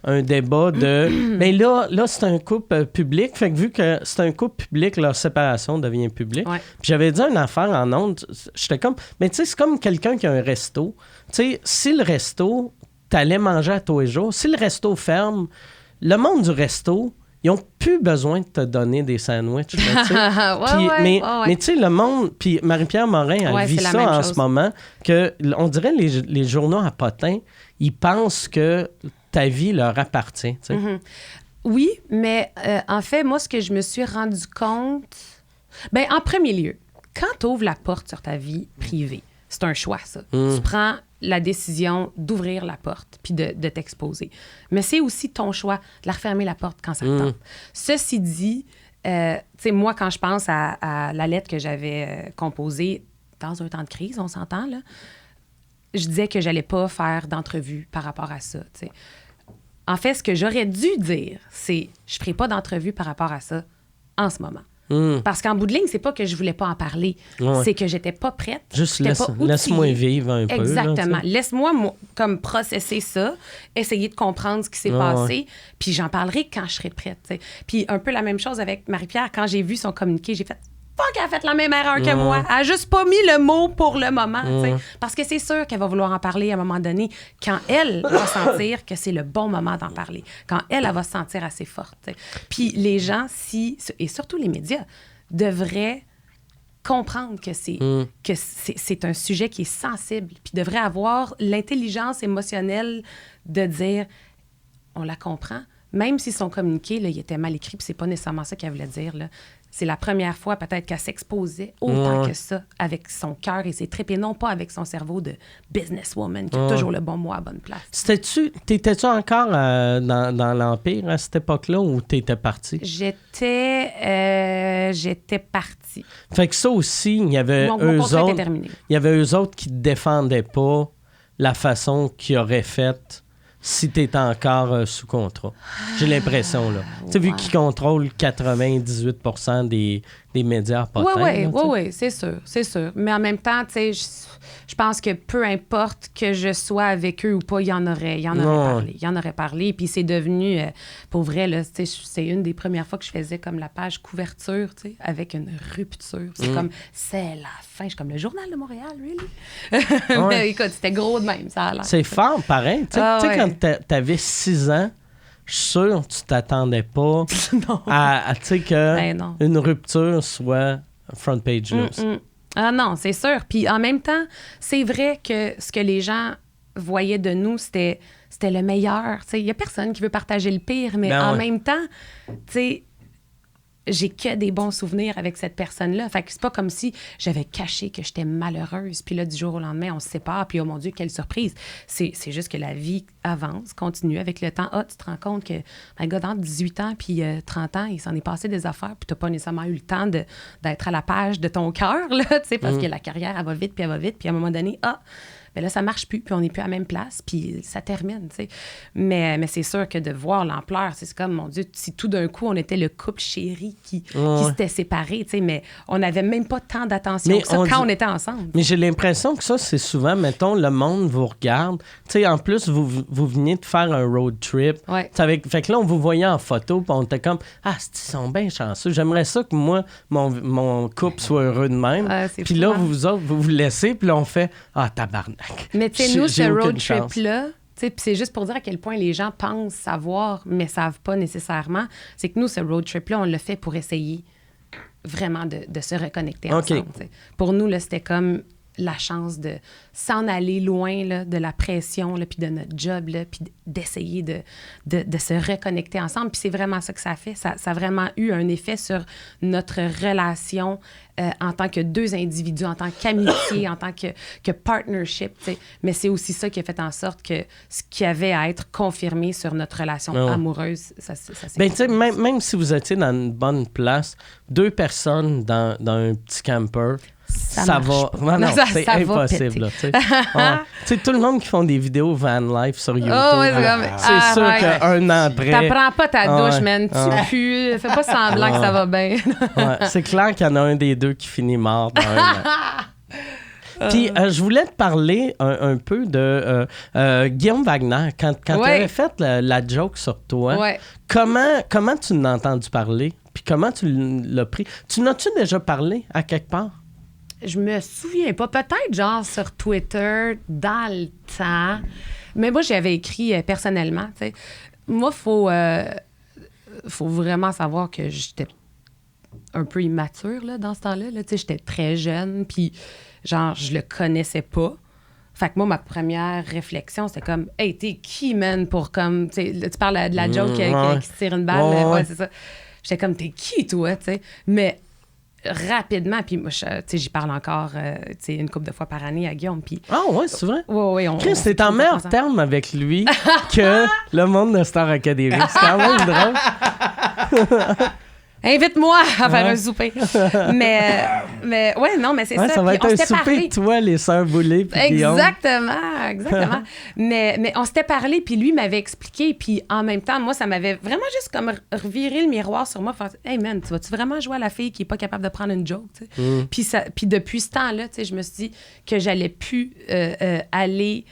un débat de... Bien là, c'est un couple public. Fait que vu que c'est un couple public, leur séparation devient publique. Ouais. Puis j'avais dit une affaire en ondes. J'étais comme... Mais tu sais, c'est comme quelqu'un qui a un resto. Tu sais, si le resto, t'allais manger à tous les jours, si le resto ferme, le monde du resto... Ils n'ont plus besoin de te donner des sandwichs. Mais tu sais, le monde... Puis Marie-Pierre Morin, elle vit ça en ce moment, que on dirait les journaux à potins, ils pensent que ta vie leur appartient. Mm-hmm. Oui, mais en fait, moi, ce que je me suis rendu compte... Bien, en premier lieu, quand tu ouvres la porte sur ta vie privée, c'est un choix, ça. Tu prends la décision d'ouvrir la porte puis de t'exposer. Mais c'est aussi ton choix de la refermer la porte quand ça te tente. Ceci dit, tu sais, moi, quand je pense à la lettre que j'avais composée dans un temps de crise, on s'entend, là, je disais que j'allais pas faire d'entrevue par rapport à ça, tu sais. En fait, ce que j'aurais dû dire, c'est je ferai pas d'entrevue par rapport à ça en ce moment. Parce qu'en bout de ligne, c'est pas que je voulais pas en parler, c'est que j'étais pas prête. Juste laisse-moi vivre un peu. Exactement. Laisse-moi comme processer ça, essayer de comprendre ce qui s'est passé, puis j'en parlerai quand je serai prête. T'sais. Puis un peu la même chose avec Marie-Pierre. Quand j'ai vu son communiqué, j'ai fait « Fuck, elle a fait la même erreur que moi. Elle a juste pas mis le mot pour le moment. T'sais. Parce que c'est sûr qu'elle va vouloir en parler à un moment donné quand elle va sentir que c'est le bon moment d'en parler. Quand elle va se sentir assez forte. T'sais. Puis les gens, et surtout les médias, devraient comprendre que c'est un sujet qui est sensible, puis devraient avoir l'intelligence émotionnelle de dire on la comprend, même si son communiqué là, il était mal écrit, puis c'est pas nécessairement ça qu'elle voulait dire là. C'est la première fois peut-être qu'elle s'exposait autant que ça avec son cœur et ses tripes et non pas avec son cerveau de businesswoman qui a toujours le bon mot à la bonne place. T'étais-tu encore dans l'Empire à cette époque-là ou t'étais partie? J'étais partie. Fait que ça aussi, il y avait eux autres qui ne défendaient pas la façon qu'ils auraient fait si tu es encore sous contrat. J'ai l'impression, là. Tu sais, vu qu'ils contrôlent 98% des médias potentiels. Oui, c'est sûr. Mais en même temps, tu sais, je pense que peu importe que je sois avec eux ou pas, il y en aurait parlé. Puis c'est devenu, pour vrai, là, tu sais, c'est une des premières fois que je faisais comme la page couverture, tu sais, avec une rupture. C'est comme, c'est la fin. Je suis comme le Journal de Montréal, really? Mais écoute, c'était gros de même, ça a l'air. C'est fort, pareil. Tu sais, quand t'avais 6 ans, je suis sûr que tu t'attendais pas à tu sais, qu'une rupture soit front page news. Ah non, c'est sûr. Puis en même temps, c'est vrai que ce que les gens voyaient de nous, c'était le meilleur. Il n'y a personne qui veut partager le pire, mais même temps, tu sais, j'ai que des bons souvenirs avec cette personne-là. Fait que c'est pas comme si j'avais caché que j'étais malheureuse. Puis là, du jour au lendemain, on se sépare. Puis oh mon Dieu, quelle surprise. C'est juste que la vie avance, continue avec le temps. Ah, tu te rends compte que un gars dans 18 ans puis 30 ans, il s'en est passé des affaires. Puis t'as pas nécessairement eu le temps d'être à la page de ton cœur, là, tu sais, parce que la carrière, elle va vite. Puis à un moment donné, ben là, ça marche plus, puis on n'est plus à la même place, puis ça termine, tu sais. Mais c'est sûr que de voir l'ampleur, c'est comme, mon Dieu, si tout d'un coup, on était le couple chéri qui s'était séparé, tu sais, mais on n'avait même pas tant d'attention que ça quand on était ensemble. Mais j'ai l'impression que ça, c'est souvent, mettons, le monde vous regarde. Tu sais, en plus, vous veniez de faire un road trip. Ouais. Fait que là, on vous voyait en photo, puis on était comme, ils sont bien chanceux. J'aimerais ça que moi, mon couple soit heureux de même. Puis là, vous autres, vous laissez, puis là, on fait, tabarnak. Mais tu sais, nous, ce road trip-là, puis c'est juste pour dire à quel point les gens pensent savoir, mais savent pas nécessairement, c'est que nous, ce road trip-là, on l'a fait pour essayer vraiment de se reconnecter ensemble. T'sais. Pour nous, là, c'était comme la chance de s'en aller loin là, de la pression, puis de notre job, puis d'essayer de se reconnecter ensemble. Puis c'est vraiment ça que ça a fait. Ça a vraiment eu un effet sur notre relation en tant que deux individus, en tant qu'amitié, en tant que partnership. T'sais. Mais c'est aussi ça qui a fait en sorte que ce qui avait à être confirmé sur notre relation amoureuse, ça s'est tu sais, même si vous étiez dans une bonne place, 2 personnes dans un petit camper, ça va. Non, c'est impossible. Tu sais, tout le monde qui font des vidéos van life sur YouTube, c'est sûr qu'un an après. T'apprends pas ta douche, man. Tu pues. Fais pas semblant que ça va bien. C'est clair qu'il y en a un des deux qui finit mort dans un an. Puis, je voulais te parler un peu de Guillaume Wagner. Quand tu avais fait la joke sur toi, comment tu l'as entendu parler? Puis comment tu l'as pris? Tu n'as-tu déjà parlé à quelque part? Je me souviens pas. Peut-être genre sur Twitter, dans le temps. Mais moi, j'avais écrit personnellement. T'sais. Moi, faut vraiment savoir que j'étais un peu immature là, dans ce temps-là. Là. J'étais très jeune, puis genre, je le connaissais pas. Fait que moi, ma première réflexion, c'était comme « Hey, t'es qui, man, pour comme... » Tu parles de la joke qui se tire une balle. Ouais, c'est ça. J'étais comme « T'es qui, toi? » Mais rapidement, puis moi, j'y parle encore une couple de fois par année à Guillaume. Puis, ouais, c'est vrai? Oui. Chris, c'est en meilleur terme avec lui que le monde de Star Academy. C'est quand même drôle. Invite-moi à faire un souper. mais ouais, non, mais c'est ça. Ça va être un souper de toi, les sœurs Boulay, puis Exactement. mais on s'était parlé, puis lui m'avait expliqué, puis en même temps, moi, ça m'avait vraiment juste comme reviré le miroir sur moi. Faire, hey man, tu vas-tu vraiment jouer à la fille qui est pas capable de prendre une joke? Puis depuis ce temps-là, je me suis dit que j'allais plus aller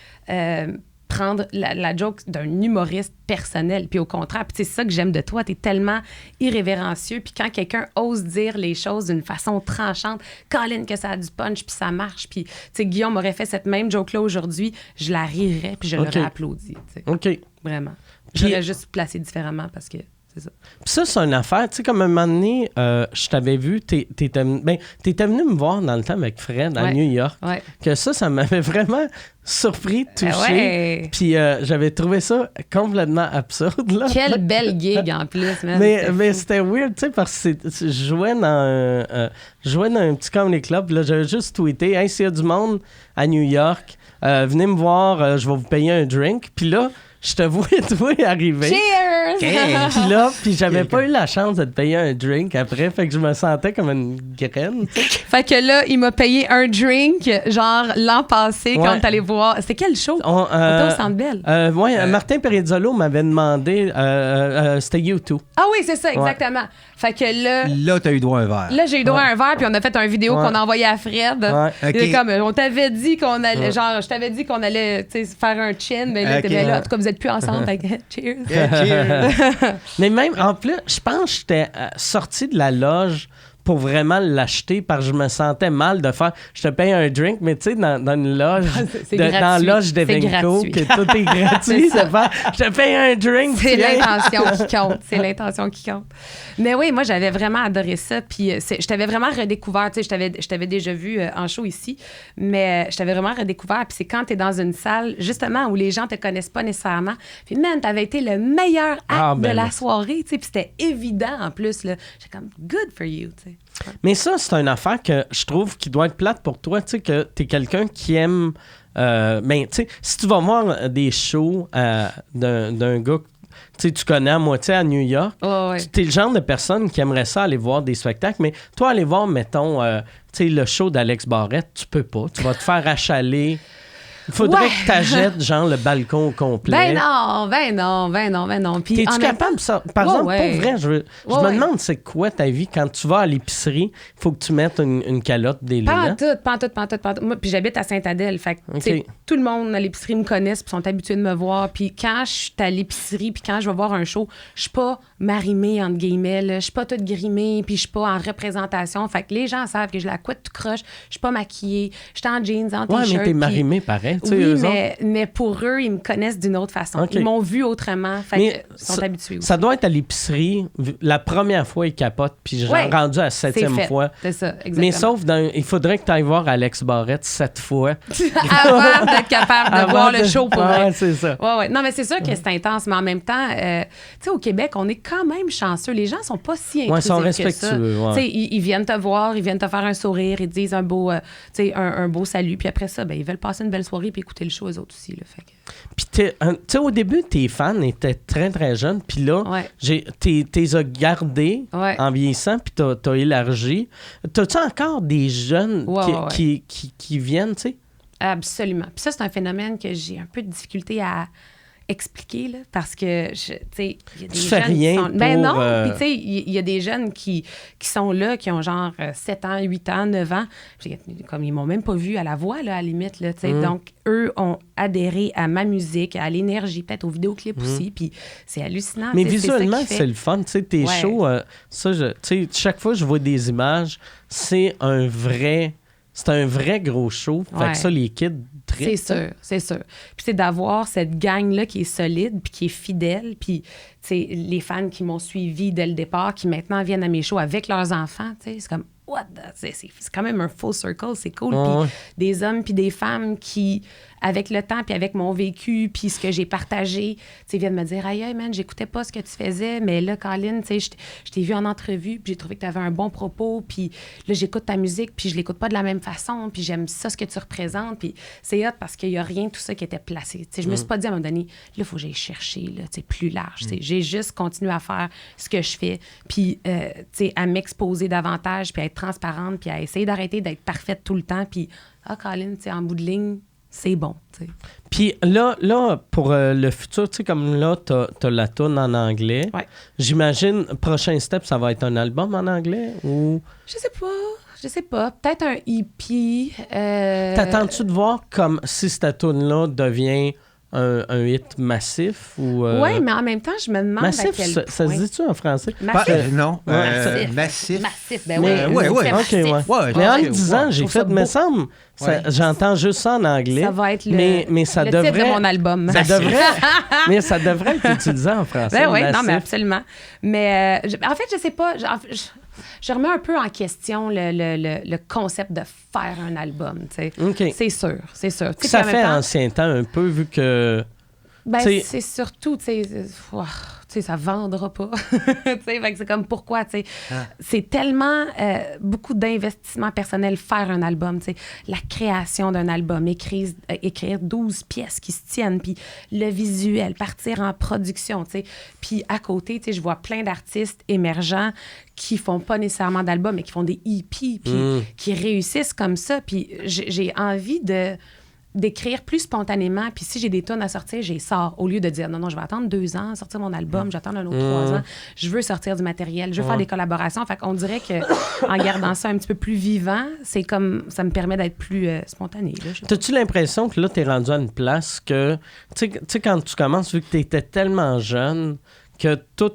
prendre la joke d'un humoriste personnel. Puis au contraire, puis c'est ça que j'aime de toi, t'es tellement irrévérencieux. Puis quand quelqu'un ose dire les choses d'une façon tranchante, Colin, que ça a du punch, puis ça marche. Puis, tu sais, Guillaume aurait fait cette même joke-là aujourd'hui, je la rirais, puis je l'aurais applaudi. T'sais. OK. Vraiment. J'aurais juste placé différemment parce que c'est ça. Puis ça, c'est une affaire. Tu sais, comme un moment donné, je t'avais vu, t'étais venu me voir dans le temps avec Fred à New York. Ouais. Que ça m'avait vraiment surpris, touché. Puis j'avais trouvé ça complètement absurde. Là. Quelle belle gig en plus, man. Mais c'était weird, tu sais, parce que je jouais dans un petit comedy club. Là, j'avais juste tweeté, hey, s'il y a du monde à New York, venez me voir, je vais vous payer un drink. Puis là, je te vois toi arriver. Cheers! Puis j'avais pas eu la chance de te payer un drink après, fait que je me sentais comme une graine. Fait que là, il m'a payé un drink, genre l'an passé, quand t'allais voir voir. C'était quel show? C'était au Centre Bell. Martin Perizzolo m'avait demandé, c'était YouTube. Ah oui, c'est ça, exactement. Fait que Là, t'as eu droit à un verre. Là, j'ai eu droit à un verre, puis on a fait une vidéo qu'on a envoyée à Fred. Ouais. Et comme, on t'avait dit qu'on allait, genre, je t'avais dit qu'on allait faire un chin, mais là, t'étais là. En tout cas, vous êtes plus ensemble. Fait que, cheers. Cheers. Mais même, en plus, je pense que j'étais sorti de la loge pour vraiment l'acheter parce que je me sentais mal de faire. Je te paye un drink, mais tu sais, dans une loge, dans la loge d'Evenco, que tout est gratuit, c'est pas. Je te paye un drink. C'est l'intention qui compte. C'est l'intention qui compte. Mais oui, moi, j'avais vraiment adoré ça. Puis je t'avais vraiment redécouvert. Tu sais, je t'avais déjà vu en show ici, mais je t'avais vraiment redécouvert. Puis c'est quand tu es dans une salle, justement, où les gens te connaissent pas nécessairement. Puis, man, t'avais été le meilleur acte de la soirée. Tu sais, puis c'était évident en plus. J'étais comme, good for you. Tu sais. Mais ça, c'est une affaire que je trouve qui doit être plate pour toi, tu sais, que t'es quelqu'un qui aime... ben, tu sais, si tu vas voir des shows d'un gars que tu connais à moitié à New York, t'es le genre de personne qui aimerait ça aller voir des spectacles, mais toi, aller voir, mettons, tu sais, le show d'Alex Barrette, tu peux pas. Tu vas te faire achaler. Il faudrait que tu achètes, genre, le balcon au complet. Ben non. Puis t'es-tu capable, ça? Par exemple, pour vrai, je me demande c'est quoi ta vie quand tu vas à l'épicerie, il faut que tu mettes une calotte des Pas en tout. Moi, puis j'habite à Sainte-Adèle. Fait que, tu sais, tout le monde à l'épicerie me connaisse puis sont habitués de me voir. Puis quand je suis à l'épicerie puis quand je vais voir un show, je suis pas marimée, entre guillemets. Je suis pas toute grimée puis je suis pas en représentation. Fait que les gens savent que je la couette tout croche. Je suis pas maquillée. Je suis en jeans, en t-shirt. Ouais, mais t'es marimée pareil. Oui, mais pour eux, ils me connaissent d'une autre façon. Ils m'ont vu autrement. Fait qu'ils sont habitués aussi. Ça doit être à l'épicerie. La première fois, ils capotent, puis j'ai rendu à la 7e fois. C'est ça, exactement. Mais sauf, il faudrait que tu ailles voir Alex Barrette 7 fois. Avant d'être capable de voir le show pour vrai. C'est ça. Ouais. Non, mais c'est sûr que c'est intense, mais en même temps, tu sais, au Québec, on est quand même chanceux. Les gens sont pas si intrusifs ils sont que ça. respectueux. Tu sais, ils viennent te voir, ils viennent te faire un sourire, ils te disent un beau salut, puis après ça, ils veulent passer une belle soirée puis écouter le show eux autres aussi. Là, fait que... Puis tu sais, au début, tes fans étaient très, très jeunes, puis là, t'es as gardés en vieillissant, puis t'as élargi. T'as-tu encore des jeunes qui viennent, tu sais? Absolument. Puis ça, c'est un phénomène que j'ai un peu de difficulté à expliquer, là, parce que, tu sais, il y a des jeunes rien qui sont... Ben pour, non, puis tu sais, il y a des jeunes qui sont là, qui ont genre 7 ans, 8 ans, 9 ans, comme ils m'ont même pas vu à la voix, là, à la limite, là, tu sais, donc eux ont adhéré à ma musique, à l'énergie, peut-être au vidéoclip aussi, puis c'est hallucinant. Mais visuellement, c'est le fun, tu sais, tes shows, ça, tu sais, chaque fois que je vois des images, c'est un vrai gros show, fait que ça, les kids trippent. C'est sûr. Puis c'est d'avoir cette gang-là qui est solide, puis qui est fidèle, puis les fans qui m'ont suivi dès le départ, qui maintenant viennent à mes shows avec leurs enfants, tu sais, c'est comme, c'est quand même un full circle, c'est cool. Puis des hommes puis des femmes qui, avec le temps puis avec mon vécu puis ce que j'ai partagé, tu sais, viennent me dire « Aïe, man, j'écoutais pas ce que tu faisais, mais là, Colin, tu sais, je t'ai vu en entrevue puis j'ai trouvé que tu avais un bon propos puis là, j'écoute ta musique puis je l'écoute pas de la même façon puis j'aime ça, ce que tu représentes. » Puis c'est hot parce qu'il y a rien de tout ça qui était placé. Tu sais, je me suis pas dit à un moment donné, là, il faut que j'aille chercher, là, tu sais, plus large. Tu sais, j'ai juste continué à faire ce que je fais puis, tu sais, à m'exposer davantage puis à être transparente, puis à essayer d'arrêter d'être parfaite tout le temps, puis Colin, tu sais, en bout de ligne, c'est bon, tu sais. Puis là, pour le futur, tu sais, comme là, t'as la toune en anglais. Ouais. J'imagine, prochain step, ça va être un album en anglais ou... Je sais pas. Peut-être un EP. T'attends-tu de voir comme si cette toune-là devient un hit massif ou... Oui, mais en même temps, je me demande massif, à quel point... ça se dit-tu en français? Massif? Non. Massif. Ben oui. Oui. Mais en le disant, j'ai fait, me semble, j'entends juste ça en anglais. Ça va être mais ça le devrait, titre de mon album. Mais ça devrait être utilisé en français. Ben oui, non, mais absolument. Mais en fait, je sais pas... Je remets un peu en question le concept de faire un album, tu sais. Okay. C'est sûr. Ça fait ancien temps un peu, vu que... Ben, c'est surtout, tu sais, ça vendra pas. Tu sais, fait que c'est comme pourquoi, tu sais. C'est tellement beaucoup d'investissement personnel faire un album, tu sais. La création d'un album, écrire 12 pièces qui se tiennent, puis le visuel, partir en production, tu sais. Puis à côté, tu sais, je vois plein d'artistes émergents qui font pas nécessairement d'albums, mais qui font des EP, puis qui réussissent comme ça. Puis j'ai envie de d'écrire plus spontanément. Puis si j'ai des tunes à sortir, j'y sors. Au lieu de dire, non, je vais attendre 2 ans, sortir mon album, j'attends un autre 3 ans. Je veux sortir du matériel, je veux faire des collaborations. Fait qu'on dirait qu'en gardant ça un petit peu plus vivant, c'est comme, ça me permet d'être plus spontané. T'as-tu l'impression que là, t'es rendu à une place que, tu sais, quand tu commences, vu que t'étais tellement jeune, que tout,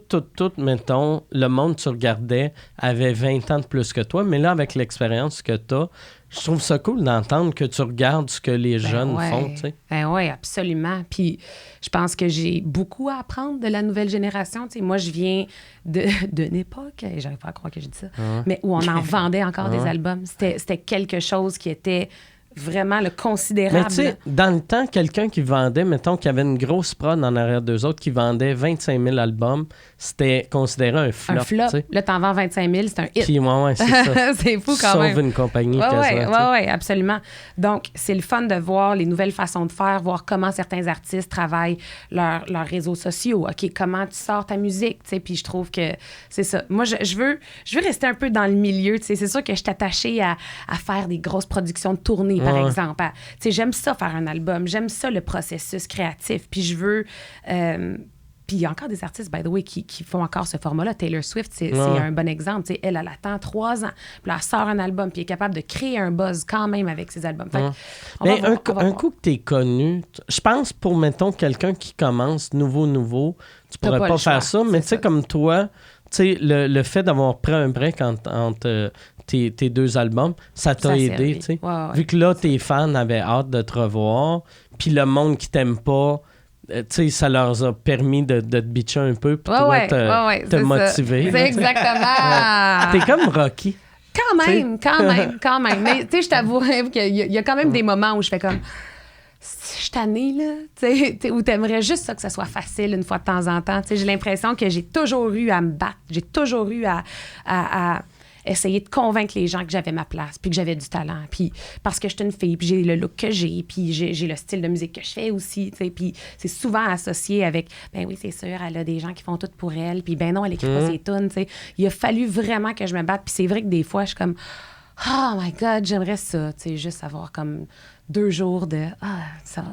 mettons, le monde que tu regardais avait 20 ans de plus que toi, mais là, avec l'expérience que t'as, je trouve ça cool d'entendre que tu regardes ce que les jeunes font, tu sais. Ben oui, absolument. Puis je pense que j'ai beaucoup à apprendre de la nouvelle génération. Tu sais, moi, je viens d'une époque, et j'arrive pas à croire que j'ai dit ça, mais où on en vendait encore des albums. C'était quelque chose qui était vraiment le considérable. Mais tu sais, dans le temps, quelqu'un qui vendait, mettons, qui avait une grosse prod en arrière d'eux autres, qui vendait 25 000 albums, c'était considéré un flop. Un flop. T'sais. Là, t'en vends 25 000, c'est un hit. Puis, ouais, c'est ça. C'est fou quand même. Sauve une compagnie quasiment. Oui, absolument. Donc, c'est le fun de voir les nouvelles façons de faire, voir comment certains artistes travaillent leurs réseaux sociaux. OK, comment tu sors ta musique, tu sais, puis je trouve que c'est ça. Moi, je veux rester un peu dans le milieu, tu sais. C'est sûr que je suis attachée à faire des grosses productions de tournées, par exemple. Tu sais, j'aime ça faire un album, j'aime ça le processus créatif, puis je veux... Puis il y a encore des artistes, by the way, qui font encore ce format-là. Taylor Swift, c'est un bon exemple. T'sais, elle attend 3 ans. Puis là, elle sort un album, puis elle est capable de créer un buzz quand même avec ses albums. Fait mais un coup que t'es connu, je pense pour, mettons, quelqu'un qui commence nouveau, tu pourrais pas faire ça. Mais tu sais, comme toi, tu sais, le fait d'avoir pris un break entre tes 2 albums, ça t'a aidé, tu sais. Vu que là, tes fans avaient hâte de te revoir, puis le monde qui t'aime pas... tu sais, ça leur a permis de te bitcher un peu pour te motiver. C'est exactement. T'es comme Rocky. Quand même. Mais tu sais, je t'avouerais qu'il y a quand même des moments où je fais comme... Je suis tannée, là. Tu sais, où t'aimerais juste ça que ça soit facile une fois de temps en temps. Tu sais, j'ai l'impression que j'ai toujours eu à me battre. J'ai toujours eu à essayer de convaincre les gens que j'avais ma place, puis que j'avais du talent, puis parce que je suis une fille, puis j'ai le look que j'ai, puis j'ai le style de musique que je fais aussi, tu sais, puis c'est souvent associé avec, ben oui, c'est sûr, elle a des gens qui font tout pour elle, puis ben non, elle écrit pas ses tunes, tu sais. Il a fallu vraiment que je me batte, puis c'est vrai que des fois, je suis comme, oh my God, j'aimerais ça, tu sais, juste avoir comme 2 jours de ça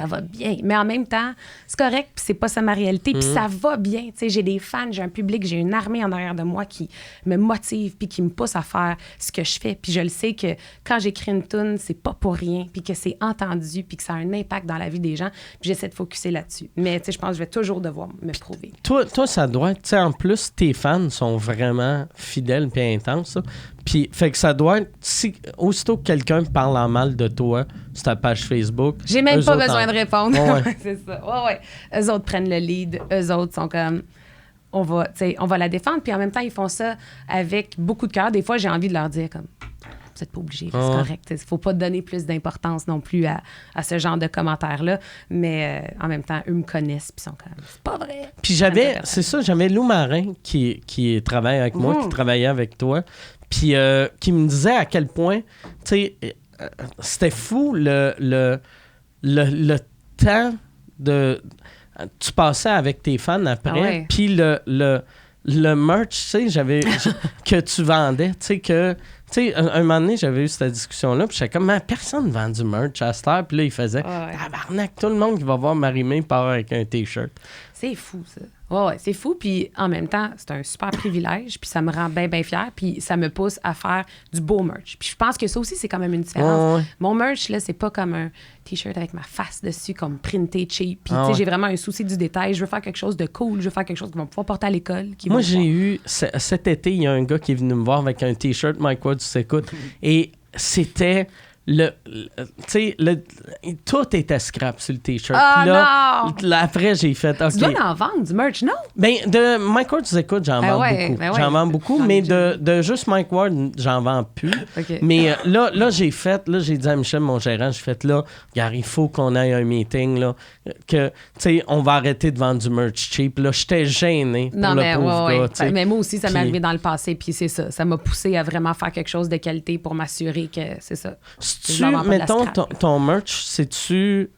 va bien. Mais en même temps, c'est correct, puis c'est pas ça ma réalité, puis ça va bien. Tu sais, j'ai des fans, j'ai un public, j'ai une armée en arrière de moi qui me motive, puis qui me pousse à faire ce que je fais. Puis je le sais que quand j'écris une tune, c'est pas pour rien, puis que c'est entendu, puis que ça a un impact dans la vie des gens, puis j'essaie de focusser là-dessus. Mais tu sais, je pense que je vais toujours devoir me prouver. Toi, ça doit être, tu sais, en plus, tes fans sont vraiment fidèles puis intenses, ça. Puis, fait que ça doit être, aussitôt que quelqu'un parle en mal de toi sur ta page Facebook... J'ai même pas besoin de répondre. Ouais. C'est ça. Ouais. Eux autres prennent le lead. Eux autres sont comme... On va la défendre. Puis en même temps, ils font ça avec beaucoup de cœur. Des fois, j'ai envie de leur dire comme... Vous n'êtes pas obligé, c'est correct. Il ne faut pas donner plus d'importance non plus à ce genre de commentaires-là. Mais en même temps, eux me connaissent puis sont comme, c'est pas vrai. Puis j'avais Lou Marin qui travaille avec moi, qui travaillait avec toi, puis qui me disait à quel point, tu sais, c'était fou le temps tu passais avec tes fans après, puis le merch, tu sais, que tu vendais, tu sais, que... Tu sais, un moment donné, j'avais eu cette discussion-là, puis j'étais comme, mais personne ne vend du merch à cette heure. Puis là, il faisait, tabarnak, tout le monde qui va voir Marie-Mé part avec un T-shirt. C'est fou, ça. Ouais, c'est fou. Puis en même temps, c'est un super privilège. Puis ça me rend bien, bien fière. Puis ça me pousse à faire du beau merch. Puis je pense que ça aussi, c'est quand même une différence. Mon merch, là, c'est pas comme un T-shirt avec ma face dessus, comme printé cheap. Puis tu sais, j'ai vraiment un souci du détail. Je veux faire quelque chose de cool. Je veux faire quelque chose qu'ils vont pouvoir porter à l'école. Moi, j'ai eu, cet été, il y a un gars qui est venu me voir avec un T-shirt Mike Ward, tu s'écoutes. Et c'était... tout était scrap sur le T-shirt. Là, après, j'ai fait... Okay. Tu dois en vendre du merch, non? Ben, de Mike Ward, tu écoutes, j'en vends beaucoup. J'en vends beaucoup, mais de juste Mike Ward, j'en vends plus. Okay. Mais là, j'ai dit à Michel, mon gérant, regarde, il faut qu'on aille à un meeting, là, que, tu sais, on va arrêter de vendre du merch cheap. Là, j'étais gêné pour le pauvre gars. Mais moi aussi, ça m'est arrivé dans le passé, puis c'est ça. Ça m'a poussé à vraiment faire quelque chose de qualité pour m'assurer que c'est ça. Mettons, ton merch, c'est-tu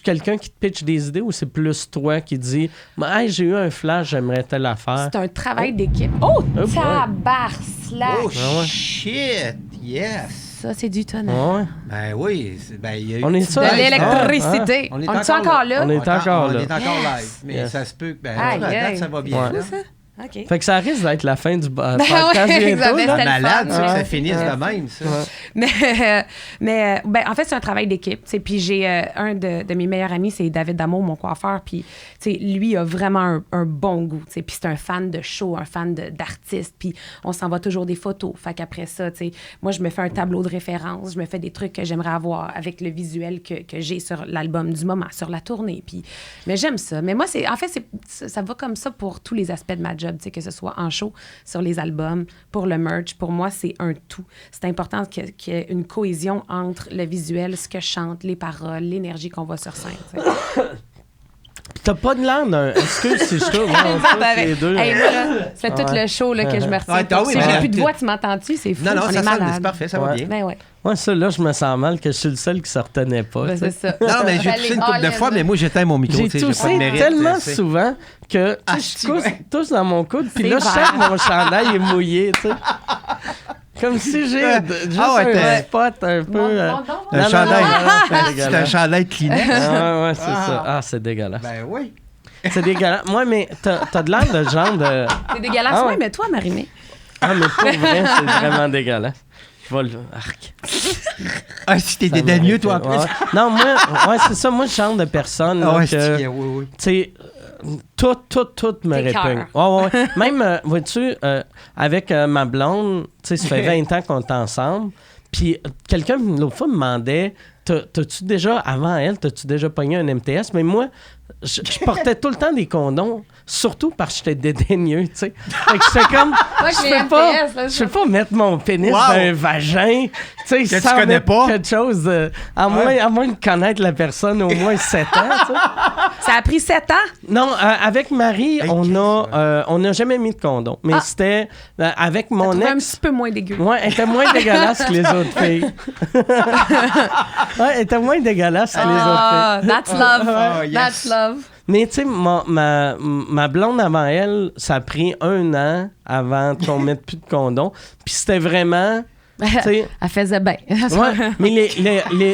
quelqu'un qui te pitch des idées ou c'est plus toi qui dis hey, j'ai eu un flash, j'aimerais telle affaire? C'est un travail d'équipe. Oh, tabarslash! Oh, shit! Yes! Ça, c'est du tonnerre. Ouais. Ben oui. Il y a eu On est ça. De l'électricité. On est On est encore là? On est encore là. On est encore live. Mais Yes. ça se peut que. Aïe, À date, aïe. ça va bien. Ouais. là. Ça? OK. Fait que ça risque d'être la fin du podcast ouais, bientôt. Isabelle, là. c'était le Malade, fun. ça, que ça Ouais. finisse Ouais. de même, ça. Mais en fait, c'est un travail d'équipe. Puis j'ai un de mes meilleurs amis, c'est David Damour, mon coiffeur. Puis lui a vraiment un bon goût. Puis c'est un fan de show, un fan d'artistes. Puis on s'envoie toujours des photos. Fait qu'après ça, moi, je me fais un tableau de référence. Je me fais des trucs que j'aimerais avoir avec le visuel que j'ai sur l'album du moment, sur la tournée. Mais j'aime ça. Mais moi, ça va comme ça pour tous les aspects de ma job, que ce soit en show, sur les albums, pour le merch. Pour moi, c'est un tout. C'est important qu'il y ait une cohésion entre le visuel, ce que je chante, les paroles, l'énergie qu'on voit sur scène. T'as pas de l'air d'un... Excuse si je trouve... les deux. Hey, moi, là, ça fait tout le show là, que je me retiens. Ouais, Si mais j'ai là, plus de voix, tu m'entends-tu? C'est fou. Non, on ça est sonne, malade. c'est parfait, ça va Ouais. bien. Ben ouais. Moi, ça, là, je me sens mal que je suis le seul qui se retenait pas. Ben, tu sais. c'est ça. Non, mais j'ai toussé une couple de fois, mais moi, j'éteins mon micro. J'ai tu sais, pas de toussé mérite, tellement tu sais. souvent que Ah, je si, tousse, ouais. tousse dans mon coude, puis C'est là, je sens vert. que mon chandail est mouillé, tu sais. Comme si j'ai juste un spot un peu... Un chandail. c'est C'est un dégueulasse. chandail Kleenex. Ouais, c'est ça. Ah, c'est dégueulasse. Ben oui. C'est dégueulasse. Moi, mais t'as de l'air de genre de... C'est dégueulasse. Ah ouais. Ouais, mais toi, Marimé. Ah, mais pour vrai, c'est vraiment dégueulasse. Je vais le... Arc. Ah, si t'es Ça dédaigneux, toi, en m'aurait plus. fait- Ouais. Non, moi, c'est ça. Moi, je genre de personne Ah là, ouais, que... c'est oui. Tu sais, tout me Tes répugne. cœurs. Ouais. Même, vois-tu, avec ma blonde, tu sais, ça fait 20 ans qu'on est ensemble. Puis quelqu'un, l'autre fois, me demandait, t'as-tu déjà, avant elle, t'as-tu déjà pogné un MTS? Mais moi, je portais tout le temps des condoms, surtout parce que j'étais dédaigneux, tu sais. Fait que j'étais comme, je peux pas mettre mon pénis Wow. dans un vagin, tu sais, Que tu sans connais mettre pas. quelque chose, à moins de connaître la personne au moins 7 ans, tu sais. Ça a pris 7 ans? Non, avec Marie, Hey, on n'a jamais mis de condom. Mais c'était avec mon Trouvé un ex. petit peu moins dégueu. Ouais, elle était moins dégueulasse que les autres filles. Ouais, elle était moins dégueulasse que les autres filles. That's love. Oh, yes. That's love. Mais tu sais, ma blonde avant elle, ça a pris 1 an avant qu'on mette plus de condom. Puis c'était vraiment. Tu sais, Elle faisait bien. ouais, mais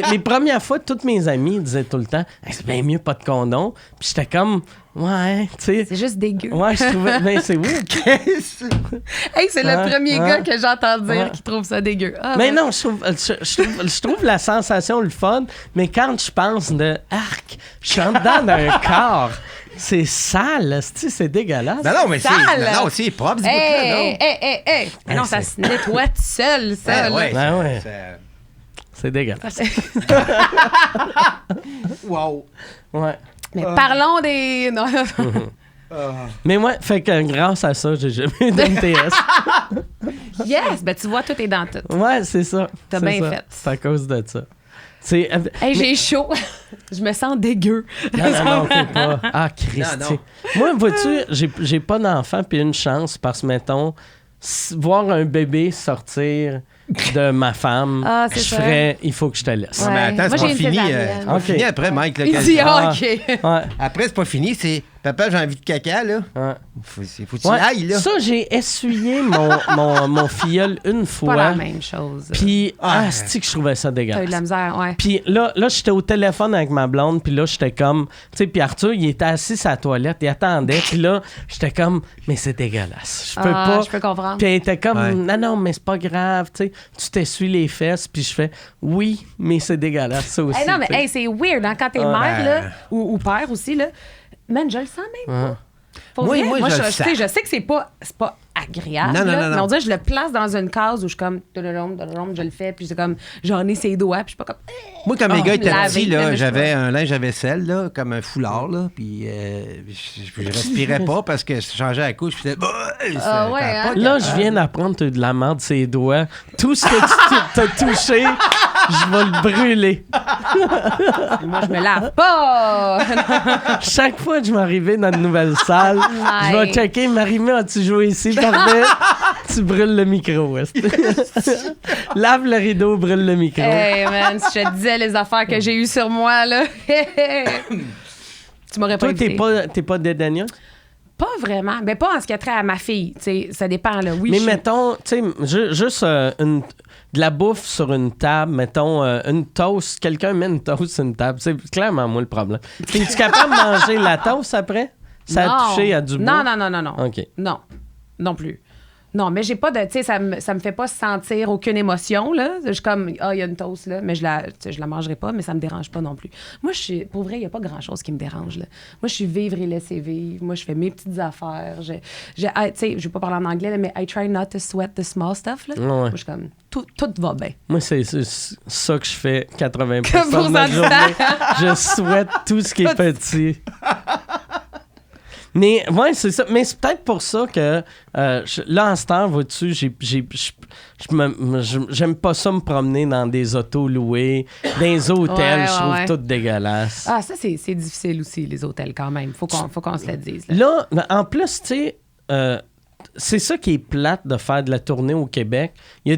les premières fois, toutes mes amies disaient tout le temps, hey, c'est bien mieux pas de condom. Puis j'étais comme, ouais, tu sais. C'est juste dégueu. Ouais, je trouvais. Ben, c'est weird. Hey, c'est Ouais, le premier ouais. gars que j'entends dire Ouais. qui trouve ça dégueu. Ah, Mais ben, non, je trouve la sensation le fun, mais quand je pense de arc, je suis en dedans d'un corps, c'est sale, c'est dégueulasse. Non, mais Sale. c'est propre, ce Hey! Mais Hey, non, ça se nettoie tout seul, ça. bout-là, là. non? Ben ouais. C'est- C'est dégueulasse. Wow. Ouais. Mais parlons des... Non. Mais moi, fait que grâce à ça, j'ai jamais eu d'MTS. Yes! Ben, tu vois, tout est dans tout. Ouais, c'est ça. T'as C'est bien ça. fait. C'est à cause de ça. C'est. Hey, j'ai chaud. Je me sens dégueu. Non, t'es pas. Ah, Christy. Non. Moi, vois-tu, j'ai pas d'enfant, puis une chance, parce que, mettons, voir un bébé sortir de ma femme, Ah, c'est je ça. ferais, il faut que je te laisse. Ouais. Mais attends, Moi, c'est j'ai pas une fini. césarienne. C'est pas Ok. fini après, Mike. Là, Il quand- dit, Ah. OK. Ouais. Après, c'est pas fini, c'est papa, j'ai envie de caca, là. Ouais. Faut que tu Ouais. ailles, là. Ça, j'ai essuyé mon filleul une C'est pas la fois. même chose. Puis, Ah. c'est que je trouvais ça T'as eu de la dégueulasse. misère, ouais. Puis là, j'étais au téléphone avec ma blonde, puis là, j'étais comme... Tu sais, puis Arthur, il était assis à la toilette, il attendait, puis là, j'étais comme, mais c'est dégueulasse. Je peux Ah, pas... je peux comprendre. Puis elle était comme, Ouais. non, mais c'est pas grave, tu sais, tu t'essuies les fesses, puis je fais, oui, mais c'est dégueulasse, ça aussi. Hey, non, mais tu sais. hey, c'est weird, hein, quand t'es Ouais. mère, là, ou père aussi, là. Man, je le sens même pas. Pour Moi, vrai, moi, je le tu sens. sais, je sais que c'est pas agréable. Non, non, là, non, non. mais on dirait que je le place dans une case où je suis comme, je le fais, puis c'est comme, j'en ai ses doigts, puis je suis pas comme, Moi, quand mes gars étaient laver, petits, mais là, je j'avais sais pas. un linge à vaisselle, là, comme un foulard, là, puis je respirais pas parce que je changeais la couche, puis c'était... Ah ouais, hein? Là, je viens d'apprendre que t'as eu de la merde ses doigts. Tout ce que tu t'as touché, je vais le brûler. moi, je me lave pas! Chaque fois que je m'arrivais dans une nouvelle salle, je vais Nice. checker, Marie-Mé, as-tu joué ici? Parfait. Tu brûles le micro. est-ce que- Lave le rideau, brûle le micro. Hey, man, si je te disais les affaires que j'ai eues sur moi, là, tu m'aurais pas Toi, invité. t'es pas dédaigneuse? Pas vraiment. Mais pas en ce qui a trait à ma fille. Tu sais, ça dépend, là. Oui, Mais je- mettons, tu sais, juste une... de la bouffe sur une table, mettons une toast, quelqu'un met une toast sur une table, c'est clairement moi le problème. Es-tu capable de manger la toast après? Ça a touché à du bois? Non. OK. Non plus. Non, mais j'ai pas de... Tu sais, ça me fait pas sentir aucune émotion, là. Je suis comme, il y a une toast, là, mais je la mangerai pas, mais ça me dérange pas non plus. Moi, pour vrai, il y a pas grand-chose qui me dérange, là. Moi, je suis vivre et laisser vivre. Moi, je fais mes petites affaires. Tu sais, je vais pas parler en anglais, là, mais I try not to sweat the small stuff, là. Ouais. Moi, je suis comme, tout va bien. Moi, c'est ça que je fais 80% de ma journée. Je souhaite tout ce qui est petit. Mais ouais, c'est ça. Mais c'est peut-être pour ça que là, en ce temps, vois-tu, j'aime pas ça me promener dans des autos loués, dans des hôtels, je trouve tout dégueulasse. Ah, ça, c'est difficile aussi, les hôtels, quand même. Faut qu'on se le dise. Là, en plus, tu sais, c'est ça qui est plate de faire de la tournée au Québec. Il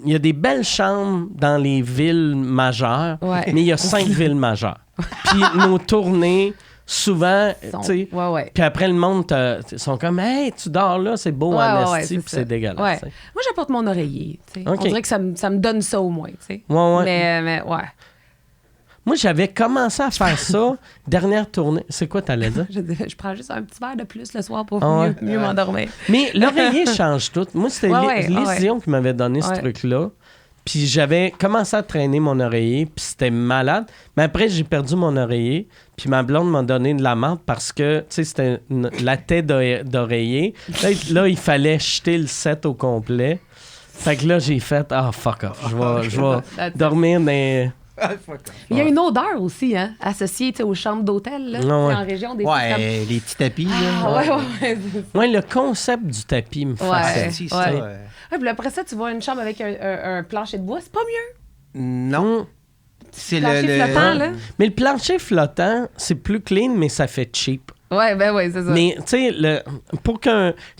y a des belles chambres dans les villes majeures, mais il y a 5 villes majeures. Puis nos tournées... Souvent, tu sais, puis après le monde, ils sont comme, hey, tu dors là, c'est beau en esti, puis c'est dégueulasse. Ouais. Moi, j'apporte mon oreiller. On dirait que ça me donne ça au moins. Mais ouais. Moi, j'avais commencé à faire ça, dernière tournée. C'est quoi t'allais dire? Je prends juste un petit verre de plus le soir pour mieux m'endormir. Mais l'oreiller change tout. Moi, c'était Lise Dion qui m'avait donné ce truc-là. Puis j'avais commencé à traîner mon oreiller, puis c'était malade. Mais après, j'ai perdu mon oreiller, puis ma blonde m'a donné de la menthe parce que, tu sais, c'était la tête d'oreiller. Là, il fallait jeter le set au complet. Fait que là, j'ai fait, fuck off, je vais dormir, mais... Il y a une odeur aussi, hein, associée aux chambres d'hôtel, là, en région. Des les petits tapis, là. Ouais, le concept du tapis me fascine. Puis après ça, tu vois une chambre avec un plancher de bois, c'est pas mieux. Non. C'est le plancher flottant, là. Mais le plancher flottant, c'est plus clean, mais ça fait cheap. Ouais, c'est ça. Mais, tu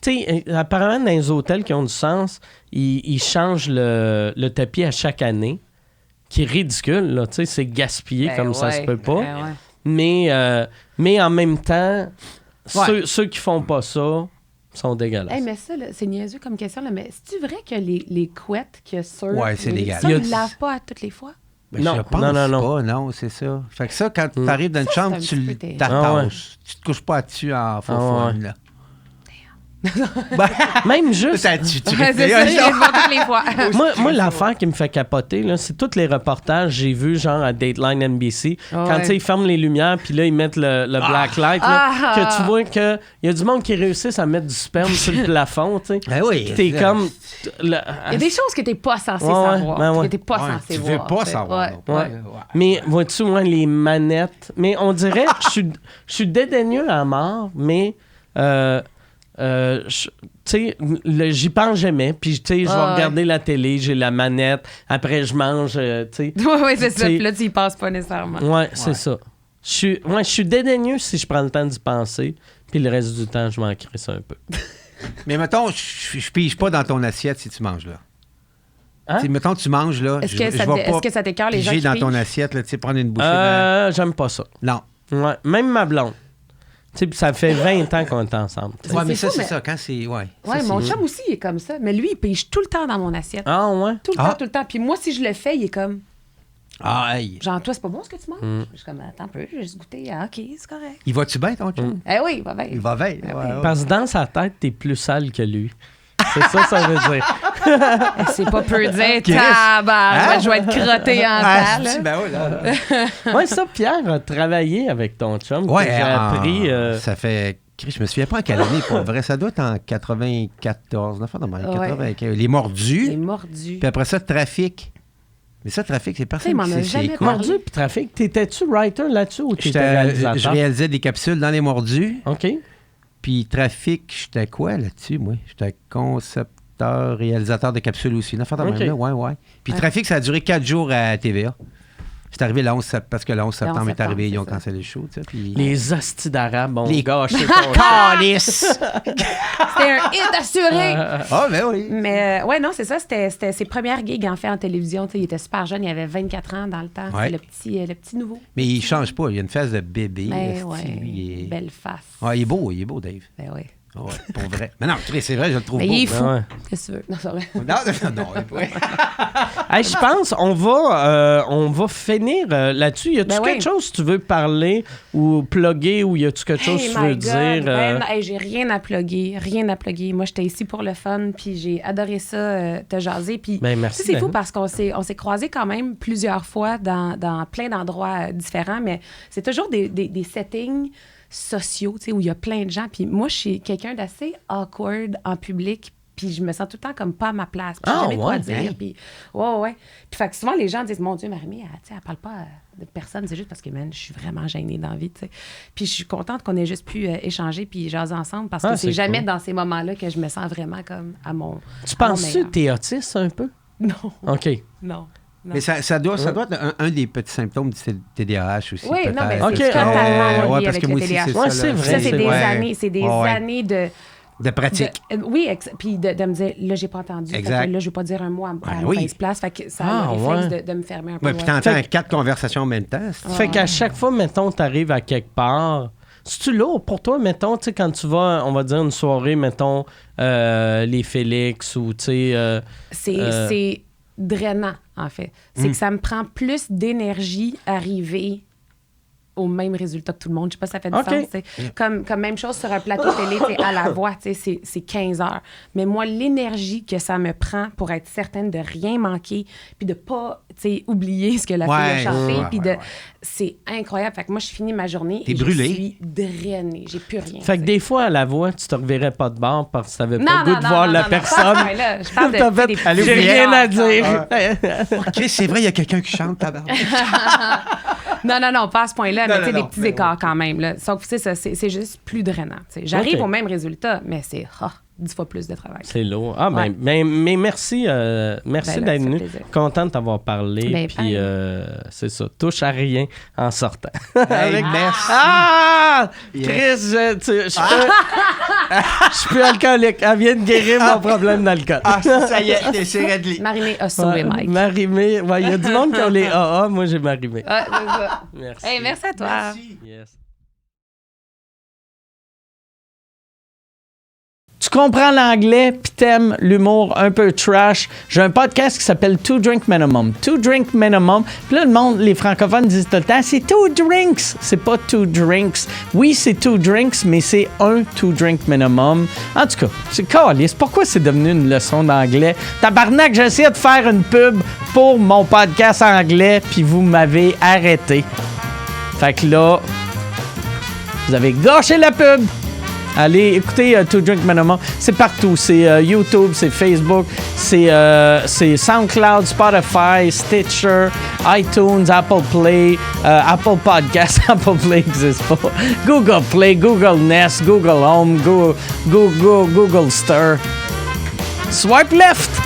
sais, apparemment, dans les hôtels qui ont du sens, ils changent le tapis à chaque année, qui est ridicule, là, tu sais, c'est gaspillé ça se peut pas. Mais en même temps, ceux qui font pas ça sont dégueulasses. Hey, mais ça, là, c'est niaiseux comme question, là, mais c'est-tu vrai que les couettes qu'il y a sur... c'est dégueulasse. Ça, ils ne lavent pas à toutes les fois? Non, je pense pas, non, c'est ça. Fait que ça, quand tu arrives dans une chambre, tu t'attaches. Tu te couches pas dessus en faux fun, là. Même juste... tu les fois. Moi, l'affaire qui me fait capoter, là, c'est tous les reportages que j'ai vus, genre à Dateline NBC, quand ils ferment les lumières, puis là, ils mettent le black light, là, que tu vois qu'il y a du monde qui réussissent à mettre du sperme sur le plafond, tu sais. Oui. T'es comme... Il y a des choses que t'es pas censé savoir. Que t'es pas censé voir. Tu veux pas savoir. Mais vois-tu, moi, les manettes... Mais on dirait que je suis dédaigneux à mort, mais... tu sais, j'y pense jamais. Puis, tu sais, je vais regarder la télé, j'ai la manette. Après, je mange, tu sais. Oui, c'est ça. Puis là, tu y passes pas nécessairement. Ouais, c'est ça. Je suis dédaigneux si je prends le temps d'y penser. Puis le reste du temps, je m'en crisse un peu. Mais mettons, je pige pas dans ton assiette si tu manges là. Hein? Mettons, tu manges là. Est-ce que ça t'écœure les gens qui dans ton pigent? assiette, tu sais, prendre une bouchée. J'aime pas ça. Non. Ouais, même ma blonde. Tu sais, ça fait 20 ans qu'on est ensemble. Ouais, mais ça, c'est ça. Quand c'est. Ouais, mon chum aussi, il est comme ça. Mais lui, il pige tout le temps dans mon assiette. Ah, ouais? Tout le temps. Puis moi, si je le fais, il est comme. Genre, toi, c'est pas bon ce que tu manges? Je suis comme, attends un peu, j'ai juste goûté. OK, c'est correct. Il va-tu bien, ton chum? Oui, il va bien. Il va bien. Parce que dans sa tête, t'es plus sale que lui. C'est ça veut dire. C'est pas peu dire, tabarnak, je vais être crotté en salle. Ouais, ça, Pierre a travaillé avec ton chum. Ouais, j'ai appris. Ça fait. Je me souviens pas en quelle année, pour vrai. Ça doit être en 94. Les Mordus. Les Mordus. Puis après ça, Trafic. Mais ça, Trafic, c'est personne qui sait c'est quoi. Mordus puis Trafic. T'étais-tu writer là-dessus ou t'étais réalisateur? Je réalisais des capsules dans les Mordus. OK. Puis Trafic, j'étais quoi là-dessus, moi? J'étais concepteur, réalisateur de capsules aussi. Ouais. Puis Trafic, ça a duré 4 jours à TVA. C'est arrivé le 11 septembre, parce que le 11 septembre est arrivé, ils ont cancellé le show. Tu sais, puis... Les hosties d'Arabes ont gâché ton calice! C'était un hit assuré! Ben oui! Mais non, c'est ça, c'était ses premières gigs en fait en télévision. Il était super jeune, il avait 24 ans dans le temps. Ouais. C'est le petit nouveau. Mais il change pas, il a une face de bébé. Belle face. Il est beau, Dave. Ben oui. Ouais, pour vrai. Mais non, c'est vrai, je le trouve Mais beau. il est fou. Ouais. Qu'est-ce que tu veux? Non, c'est vrai. Non, ouais. Hey, je pense on va finir là-dessus. Y a-tu quelque chose que tu veux parler ou plugger ou y a-tu quelque chose que tu veux dire? J'ai rien à plugger. Moi, j'étais ici pour le fun, puis j'ai adoré ça, te jaser. Puis, merci. c'est fou parce qu'on s'est croisés quand même plusieurs fois dans plein d'endroits différents, mais c'est toujours des settings sociaux, tu sais, où il y a plein de gens. Puis moi, je suis quelqu'un d'assez awkward en public, puis je me sens tout le temps comme pas à ma place. Puis je sais jamais quoi dire. Puis, ouais. Puis fait que souvent, les gens disent, mon Dieu, Marie-Mé, elle parle pas de personne. C'est juste parce que, man, je suis vraiment gênée dans la vie, tu sais. Puis je suis contente qu'on ait juste pu échanger puis jaser ensemble parce que c'est jamais dans ces moments-là que je me sens vraiment comme à mon Tu penses-tu que t'es autiste un peu? Non. OK. Non. Mais ça doit être un des petits symptômes du TDAH aussi. Oui, peut-être. non, mais OK. c'est totalement lié parce avec que le moi aussi, TDAH. c'est Ouais, ça. c'est là. vrai. Ça, c'est des Ouais. années de pratique. Oui, puis de me dire, là, j'ai pas entendu. Exact. Fait que là, je vais pas dire un mot à oui. 15 places. Fait que ça a le réflexe de me fermer un peu. Oui, puis t'entends 4 conversations en même temps. Fait qu'à chaque fois, mettons, t'arrives à quelque part, c'est-tu lourd pour toi, mettons, tu sais, quand tu vas, on va dire, une soirée, mettons, les Félix ou, tu sais... C'est drainant, en fait. C'est que ça me prend plus d'énergie à arriver au même résultat que tout le monde. Je sais pas si ça fait du sens. T'sais. Comme même chose sur un plateau télé, à la voix, c'est 15 heures. Mais moi, l'énergie que ça me prend pour être certaine de rien manquer, puis de pas oublier ce que la fille a chanté, puis c'est incroyable. Fait que moi, je finis ma journée et brûlée. Je suis drainée. J'ai plus rien. Fait que des fois, à la voix, tu te reverrais pas de bord parce que t'avais pas le goût de voir la personne. Non, là, je parle de des petits J'ai rien à dire. OK, c'est vrai, il y a quelqu'un qui chante, tabarnak. Non, pas à ce point-là, mais tu sais, des petits mais écarts quand même. Là. Sauf que c'est juste plus drainant. T'sais. J'arrive au même résultat, mais c'est 10 fois plus de travail. C'est lourd. Ah, mais merci d'être venu. Content de t'avoir parlé. Puis c'est ça, touche à rien en sortant. Merci. Ah! Chris, je suis plus alcoolique. Elle vient de guérir mon problème d'alcool. Ah, ça y est, c'est réglé. Marie-Mé a sauvé Mike. Marie-Mé, il y a du monde qui ont les AA. Moi, j'ai Marie-Mé. C'est ça. Merci. Hey, merci à toi. Merci. Yes. Tu comprends l'anglais puis t'aimes l'humour un peu trash. J'ai un podcast qui s'appelle Two Drink Minimum. Two Drink Minimum. Puis là, le monde, les francophones disent tout le temps, c'est two drinks. C'est pas two drinks. Oui, c'est two drinks, mais c'est un two drink minimum. En tout cas, c'est caliste. Pourquoi c'est devenu une leçon d'anglais? Tabarnak, j'essaie de faire une pub pour mon podcast anglais puis vous m'avez arrêté. Fait que là, vous avez gâché la pub. Allez, écoutez Two Drink Minimum. C'est partout. C'est YouTube, c'est Facebook, c'est SoundCloud, Spotify, Stitcher, iTunes, Apple Play, Apple Podcasts, Apple Play n'existe pas, Google Play, Google Nest, Google Home, Google Stir. Swipe left!